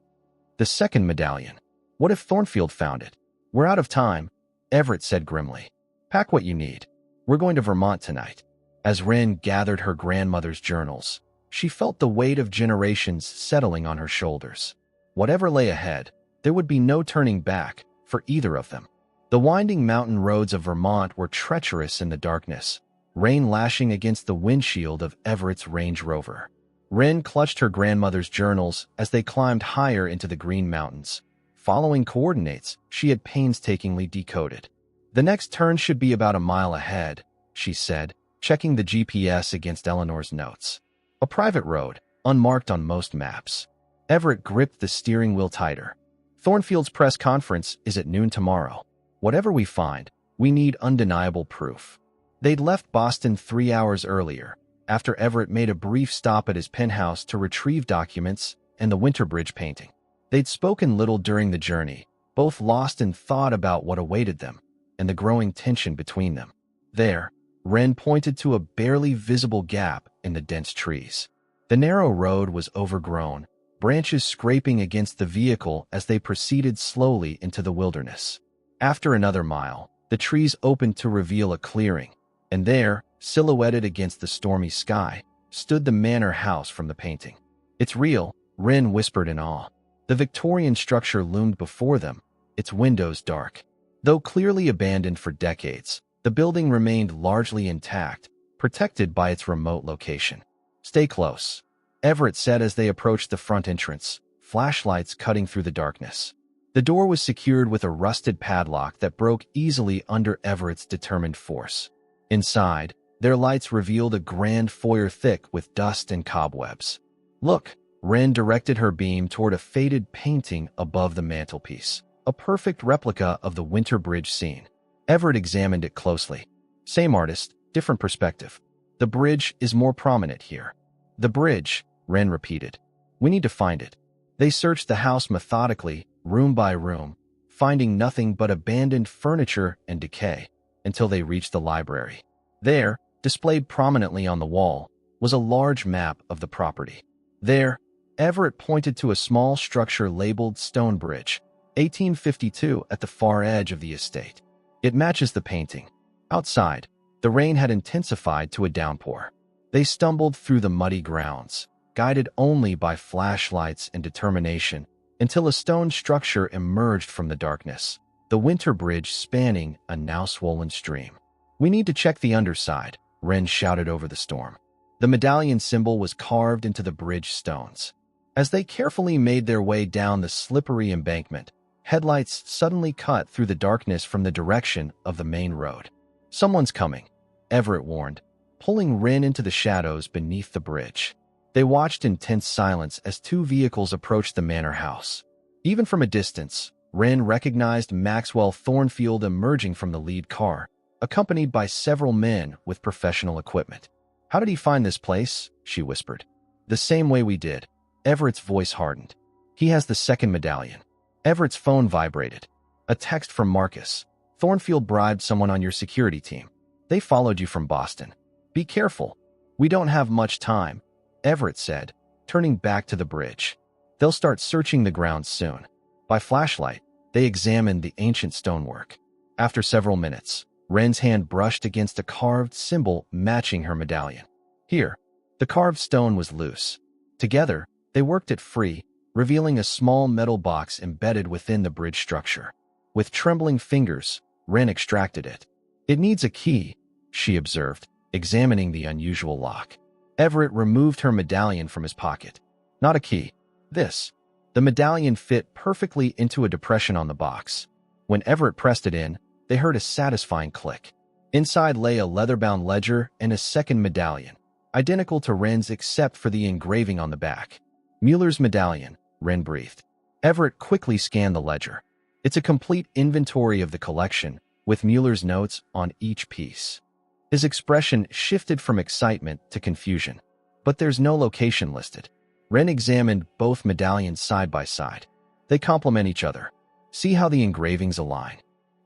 The second medallion. What if Thornfield found it? We're out of time, Everett said grimly. Pack what you need. We're going to Vermont tonight. As Ren gathered her grandmother's journals, she felt the weight of generations settling on her shoulders. Whatever lay ahead, there would be no turning back for either of them. The winding mountain roads of Vermont were treacherous in the darkness, rain lashing against the windshield of Everett's Range Rover. Ren clutched her grandmother's journals as they climbed higher into the Green Mountains, following coordinates she had painstakingly decoded. The next turn should be about a mile ahead, she said, checking the GPS against Eleanor's notes. A private road, unmarked on most maps. Everett gripped the steering wheel tighter. Thornfield's press conference is at noon tomorrow. Whatever we find, we need undeniable proof. They'd left Boston 3 hours earlier, after Everett made a brief stop at his penthouse to retrieve documents and the Winterbridge painting. They'd spoken little during the journey, both lost in thought about what awaited them and the growing tension between them. There, Ren pointed to a barely visible gap in the dense trees. The narrow road was overgrown, branches scraping against the vehicle as they proceeded slowly into the wilderness. After another mile, the trees opened to reveal a clearing, and there, silhouetted against the stormy sky, stood the manor house from the painting. It's real, Ren whispered in awe. The Victorian structure loomed before them, its windows dark. Though clearly abandoned for decades, the building remained largely intact, protected by its remote location. Stay close, Everett said as they approached the front entrance, flashlights cutting through the darkness. The door was secured with a rusted padlock that broke easily under Everett's determined force. Inside, their lights revealed a grand foyer thick with dust and cobwebs. Look, Ren directed her beam toward a faded painting above the mantelpiece, a perfect replica of the Winterbridge scene. Everett examined it closely. Same artist, different perspective. The bridge is more prominent here. The bridge, Ren repeated. We need to find it. They searched the house methodically, room by room, finding nothing but abandoned furniture and decay, until they reached the library. There, displayed prominently on the wall, was a large map of the property. There, Everett pointed to a small structure labeled Stonebridge, 1852 at the far edge of the estate. It matches the painting. Outside, the rain had intensified to a downpour. They stumbled through the muddy grounds, guided only by flashlights and determination, until a stone structure emerged from the darkness, the Winterbridge spanning a now swollen stream. We need to check the underside, Ren shouted over the storm. The medallion symbol was carved into the bridge stones. As they carefully made their way down the slippery embankment, headlights suddenly cut through the darkness from the direction of the main road. Someone's coming, Everett warned, pulling Ren into the shadows beneath the bridge. They watched in tense silence as 2 vehicles approached the manor house. Even from a distance, Ren recognized Maxwell Thornfield emerging from the lead car, accompanied by several men with professional equipment. How did he find this place? She whispered. The same way we did. Everett's voice hardened. He has the second medallion. Everett's phone vibrated. A text from Marcus. Thornfield bribed someone on your security team. They followed you from Boston. Be careful. We don't have much time, Everett said, turning back to the bridge. They'll start searching the grounds soon. By flashlight, they examined the ancient stonework. After several minutes, Ren's hand brushed against a carved symbol matching her medallion. Here. The carved stone was loose. Together, they worked it free, revealing a small metal box embedded within the bridge structure. With trembling fingers, Ren extracted it. "It needs a key," she observed, examining the unusual lock. Everett removed her medallion from his pocket. "Not a key. This." The medallion fit perfectly into a depression on the box. When Everett pressed it in, they heard a satisfying click. Inside lay a leather-bound ledger and a second medallion, identical to Ren's except for the engraving on the back. "Mueller's medallion," Ren breathed. Everett quickly scanned the ledger. It's a complete inventory of the collection, with Mueller's notes on each piece. His expression shifted from excitement to confusion. "But there's no location listed." Ren examined both medallions side by side. They complement each other. See how the engravings align.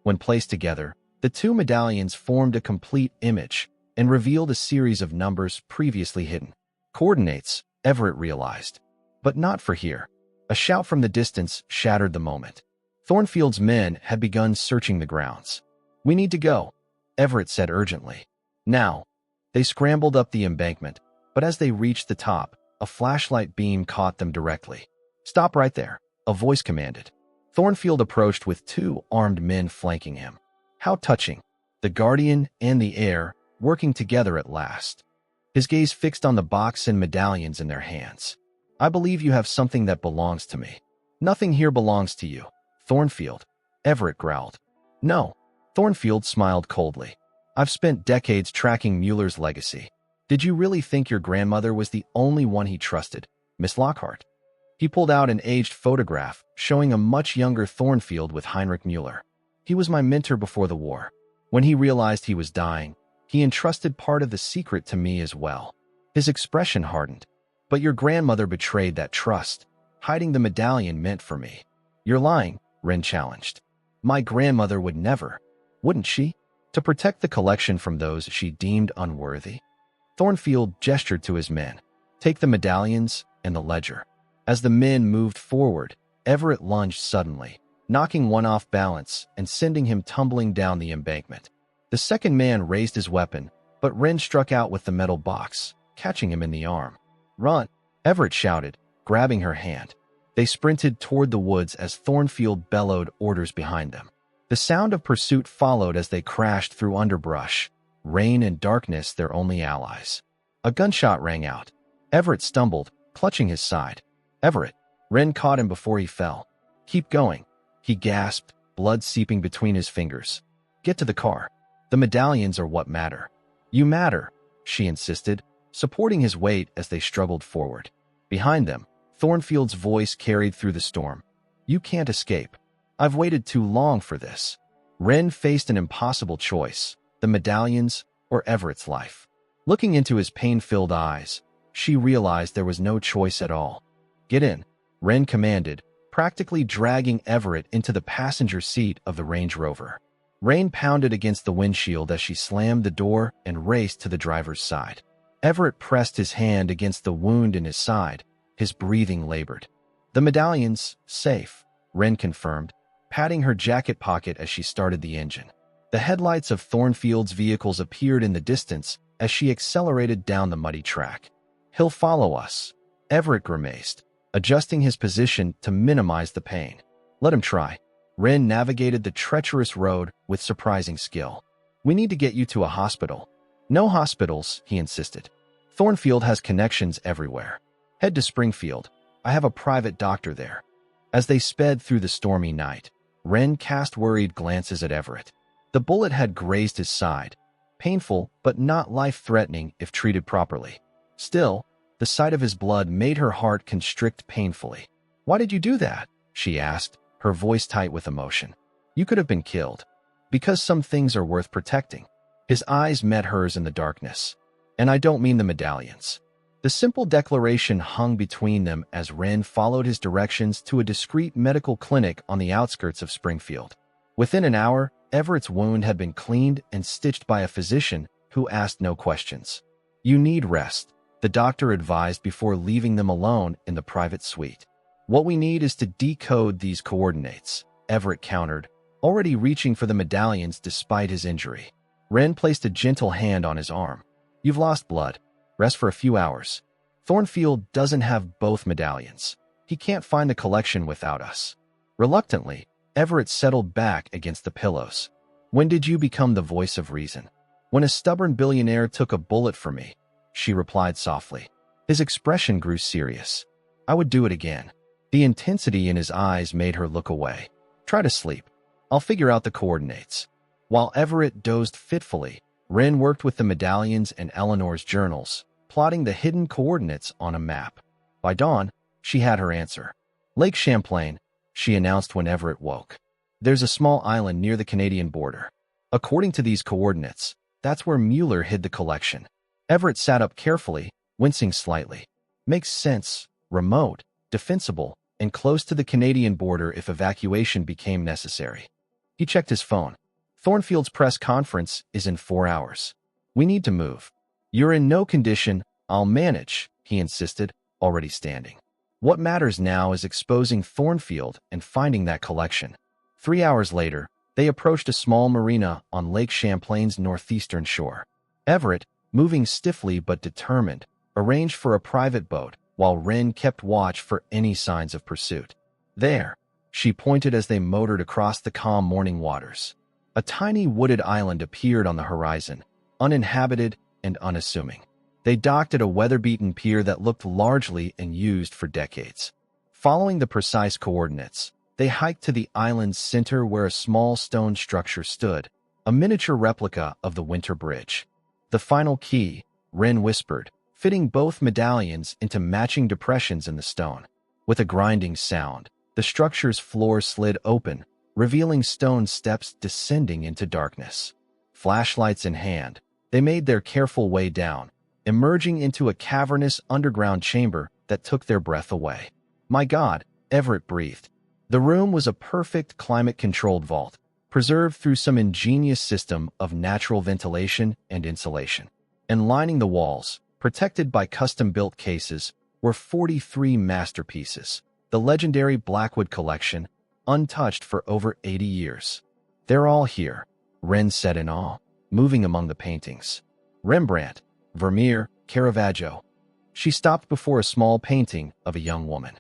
When placed together, the two medallions formed a complete image and revealed a series of numbers previously hidden. Coordinates, Everett realized. But not for here. A shout from the distance shattered the moment. Thornfield's men had begun searching the grounds. "We need to go," Everett said urgently. "Now." They scrambled up the embankment, but as they reached the top, a flashlight beam caught them directly. "Stop right there," a voice commanded. Thornfield approached with two armed men flanking him. How touching. The Guardian and the heir working together at last. His gaze fixed on the box and medallions in their hands. "I believe you have something that belongs to me." "Nothing here belongs to you, Thornfield," Everett growled. "No." Thornfield smiled coldly. "I've spent decades tracking Mueller's legacy. Did you really think your grandmother was the only one he trusted, Miss Lockhart?" He pulled out an aged photograph showing a much younger Thornfield with Heinrich Mueller. "He was my mentor before the war. When he realized he was dying, he entrusted part of the secret to me as well." His expression hardened. "But your grandmother betrayed that trust. Hiding the medallion meant for me." "You're lying," Ren challenged. "My grandmother would never, wouldn't she? To protect the collection from those she deemed unworthy?" Thornfield gestured to his men. "Take the medallions and the ledger." As the men moved forward, Everett lunged suddenly, knocking one off balance and sending him tumbling down the embankment. The second man raised his weapon, but Ren struck out with the metal box, catching him in the arm. "Run!" Everett shouted, grabbing her hand. They sprinted toward the woods as Thornfield bellowed orders behind them. The sound of pursuit followed as they crashed through underbrush, rain and darkness their only allies. A gunshot rang out. Everett stumbled, clutching his side. "Everett!" Ren caught him before he fell. "Keep going," he gasped, blood seeping between his fingers. "Get to the car. The medallions are what matter." "You matter," she insisted, supporting his weight as they struggled forward. Behind them, Thornfield's voice carried through the storm. "You can't escape. I've waited too long for this." Ren faced an impossible choice, the medallions or Everett's life. Looking into his pain-filled eyes, she realized there was no choice at all. "Get in," Ren commanded, practically dragging Everett into the passenger seat of the Range Rover. Rain pounded against the windshield as she slammed the door and raced to the driver's side. Everett pressed his hand against the wound in his side, his breathing labored. "The medallions, safe," Ren confirmed, patting her jacket pocket as she started the engine. The headlights of Thornfield's vehicles appeared in the distance as she accelerated down the muddy track. "He'll follow us," Everett grimaced, adjusting his position to minimize the pain. "Let him try." Ren navigated the treacherous road with surprising skill. "We need to get you to a hospital." "No hospitals," he insisted. "Thornfield has connections everywhere. Head to Springfield. I have a private doctor there." As they sped through the stormy night, Ren cast worried glances at Everett. The bullet had grazed his side, painful but not life-threatening if treated properly. Still, the sight of his blood made her heart constrict painfully. "Why did you do that?" she asked, her voice tight with emotion. "You could have been killed." "Because some things are worth protecting." His eyes met hers in the darkness. "And I don't mean the medallions." The simple declaration hung between them as Ren followed his directions to a discreet medical clinic on the outskirts of Springfield. Within an hour, Everett's wound had been cleaned and stitched by a physician who asked no questions. "You need rest," the doctor advised before leaving them alone in the private suite. "What we need is to decode these coordinates," Everett countered, already reaching for the medallions despite his injury. Ren placed a gentle hand on his arm. "You've lost blood. Rest for a few hours. Thornfield doesn't have both medallions. He can't find the collection without us. Reluctantly, Everett settled back against the pillows. When did you become the voice of reason? When a stubborn billionaire took a bullet for me, she replied softly. His expression grew serious. I would do it again. The intensity in his eyes made her look away. Try to sleep. I'll figure out the coordinates. While Everett dozed fitfully, Wren worked with the medallions and Eleanor's journals, plotting the hidden coordinates on a map. By dawn, she had her answer. Lake Champlain, she announced when Everett woke. There's a small island near the Canadian border. According to these coordinates, that's where Mueller hid the collection. Everett sat up carefully, wincing slightly. Makes sense. Remote, defensible, and close to the Canadian border if evacuation became necessary. He checked his phone. Thornfield's press conference is in 4 hours. We need to move. You're in no condition. I'll manage, he insisted, already standing. What matters now is exposing Thornfield and finding that collection. 3 hours later, they approached a small marina on Lake Champlain's northeastern shore. Everett, moving stiffly but determined, arranged for a private boat, while Wren kept watch for any signs of pursuit. There, she pointed as they motored across the calm morning waters. A tiny wooded island appeared on the horizon, uninhabited and unassuming. They docked at a weather-beaten pier that looked largely unused for decades. Following the precise coordinates, they hiked to the island's center where a small stone structure stood, a miniature replica of the Winter Bridge. The final key, Wren whispered, fitting both medallions into matching depressions in the stone. With a grinding sound, the structure's floor slid open, revealing stone steps descending into darkness. Flashlights in hand, they made their careful way down, emerging into a cavernous underground chamber that took their breath away. My God, Everett breathed. The room was a perfect climate-controlled vault, preserved through some ingenious system of natural ventilation and insulation. And lining the walls, protected by custom-built cases, were 43 masterpieces, the legendary Blackwood collection, untouched for over 80 years. They're all here, Wren said in awe, moving among the paintings. Rembrandt, Vermeer, Caravaggio. She stopped before a small painting of a young woman.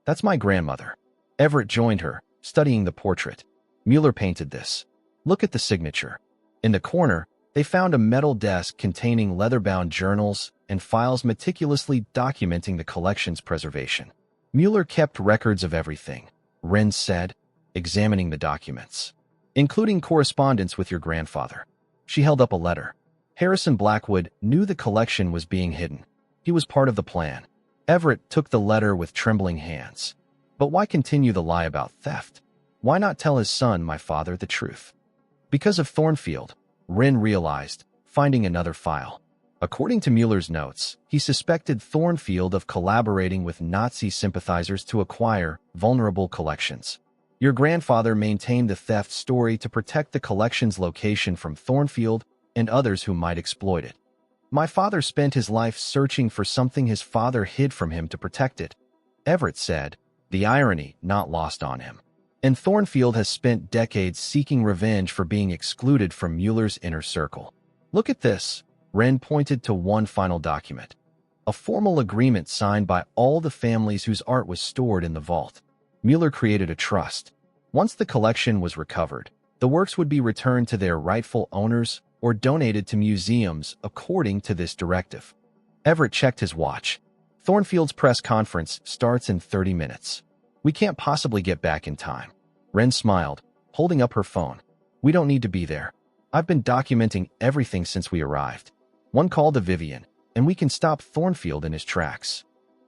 That's my grandmother. Everett joined her, studying the portrait. Mueller painted this. Look at the signature. In the corner, they found a metal desk containing leather-bound journals and files meticulously documenting the collection's preservation. Mueller kept records of everything, Wren said, examining the documents, including correspondence with your grandfather. She held up a letter. Harrison Blackwood knew the collection was being hidden. He was part of the plan. Everett took the letter with trembling hands. But why continue the lie about theft? Why not tell his son, my father, the truth? Because of Thornfield, Wren realized, finding another file. According to Mueller's notes, he suspected Thornfield of collaborating with Nazi sympathizers to acquire vulnerable collections. Your grandfather maintained the theft story to protect the collection's location from Thornfield and others who might exploit it. My father spent his life searching for something his father hid from him to protect it, Everett said, the irony not lost on him. And Thornfield has spent decades seeking revenge for being excluded from Mueller's inner circle. Look at this. Wren pointed to one final document. A formal agreement signed by all the families whose art was stored in the vault. Mueller created a trust. Once the collection was recovered, the works would be returned to their rightful owners or donated to museums according to this directive. Everett checked his watch. Thornfield's press conference starts in 30 minutes. We can't possibly get back in time. Wren smiled, holding up her phone. We don't need to be there. I've been documenting everything since we arrived. One call to Vivian, and we can stop Thornfield in his tracks.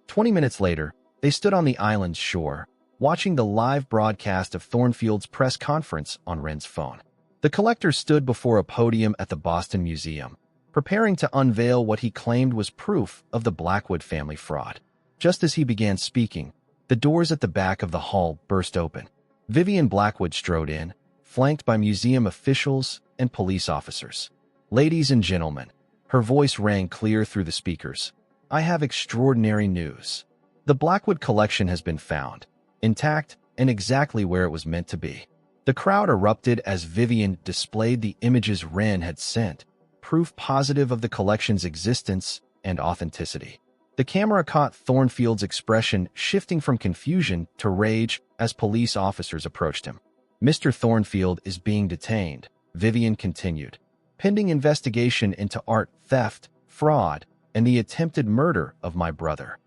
20 minutes later, they stood on the island's shore, watching the live broadcast of Thornfield's press conference on Wren's phone. The collector stood before a podium at the Boston Museum, preparing to unveil what he claimed was proof of the Blackwood family fraud. Just as he began speaking, the doors at the back of the hall burst open. Vivian Blackwood strode in, flanked by museum officials and police officers. Ladies and gentlemen, her voice rang clear through the speakers. I have extraordinary news. The Blackwood collection has been found, intact and exactly where it was meant to be. The crowd erupted as Vivian displayed the images Wren had sent, proof positive of the collection's existence and authenticity. The camera caught Thornfield's expression shifting from confusion to rage as police officers approached him. "Mr. Thornfield is being detained," Vivian continued, "pending investigation into art theft, fraud, and the attempted murder of my brother."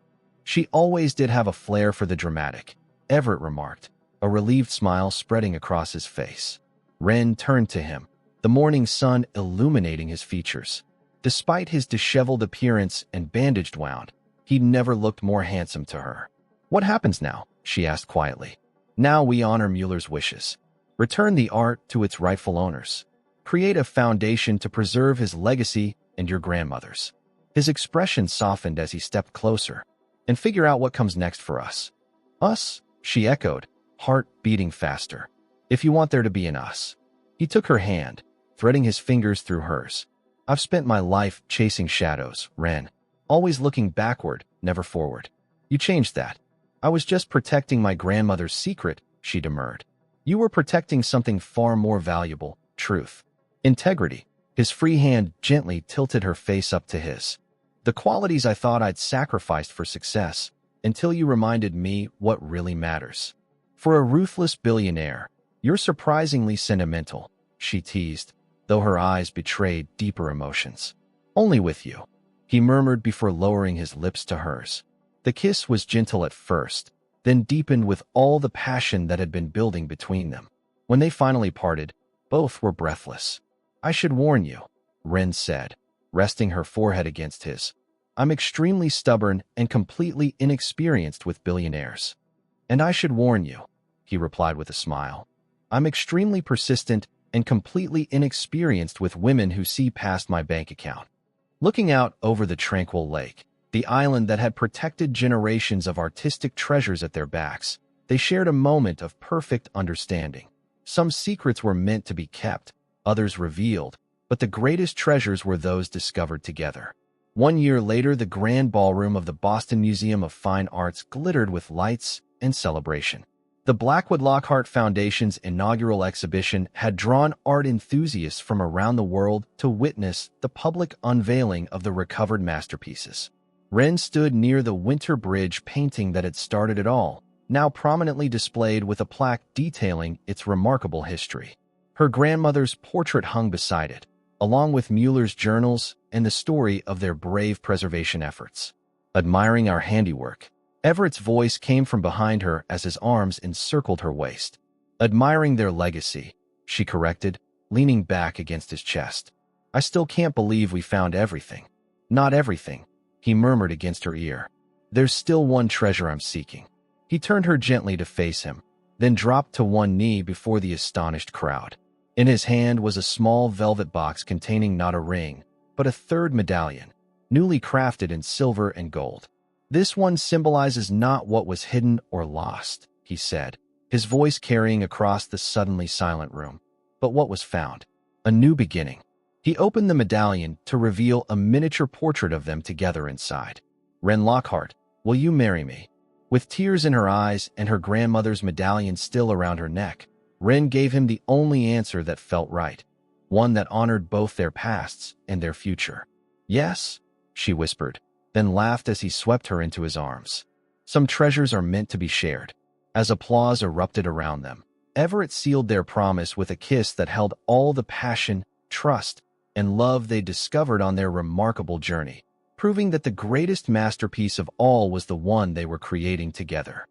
"She always did have a flair for the dramatic," Everett remarked, a relieved smile spreading across his face. Wren turned to him, the morning sun illuminating his features. Despite his disheveled appearance and bandaged wound, he never looked more handsome to her. "What happens now?" she asked quietly. "Now we honor Mueller's wishes. Return the art to its rightful owners. Create a foundation to preserve his legacy and your grandmother's." His expression softened as he stepped closer. "And figure out what comes next for us." "Us?" she echoed, heart beating faster. "If you want there to be an us." He took her hand, threading his fingers through hers. "I've spent my life chasing shadows, Wren. Always looking backward, never forward. You changed that." "I was just protecting my grandmother's secret," she demurred. "You were protecting something far more valuable, truth. Integrity." His free hand gently tilted her face up to his. "The qualities I thought I'd sacrificed for success, until you reminded me what really matters. For a ruthless billionaire, you're surprisingly sentimental," she teased, though her eyes betrayed deeper emotions. "Only with you," he murmured before lowering his lips to hers. The kiss was gentle at first, then deepened with all the passion that had been building between them. When they finally parted, both were breathless. "I should warn you," Wren said, resting her forehead against his. "I'm extremely stubborn and completely inexperienced with billionaires." "And I should warn you," he replied with a smile. "I'm extremely persistent and completely inexperienced with women who see past my bank account." Looking out over the tranquil lake, the island that had protected generations of artistic treasures at their backs, they shared a moment of perfect understanding. Some secrets were meant to be kept, others revealed, but the greatest treasures were those discovered together. 1 year later, the grand ballroom of the Boston Museum of Fine Arts glittered with lights and celebration. The Blackwood Lockhart Foundation's inaugural exhibition had drawn art enthusiasts from around the world to witness the public unveiling of the recovered masterpieces. Wren stood near the Winter Bridge painting that had started it all, now prominently displayed with a plaque detailing its remarkable history. Her grandmother's portrait hung beside it, along with Mueller's journals and the story of their brave preservation efforts. "Admiring our handiwork," Everett's voice came from behind her as his arms encircled her waist. "Admiring their legacy," she corrected, leaning back against his chest. "I still can't believe we found everything." "Not everything," he murmured against her ear. "There's still one treasure I'm seeking." He turned her gently to face him, then dropped to one knee before the astonished crowd. In his hand was a small velvet box containing not a ring, but a third medallion, newly crafted in silver and gold. "This one symbolizes not what was hidden or lost," he said, his voice carrying across the suddenly silent room, "but what was found. A new beginning." He opened the medallion to reveal a miniature portrait of them together inside. "Wren Lockhart, will you marry me?" With tears in her eyes and her grandmother's medallion still around her neck, Wren gave him the only answer that felt right, one that honored both their pasts and their future. "Yes," she whispered, then laughed as he swept her into his arms. Some treasures are meant to be shared. As applause erupted around them, Everett sealed their promise with a kiss that held all the passion, trust, and love they discovered on their remarkable journey, proving that the greatest masterpiece of all was the one they were creating together.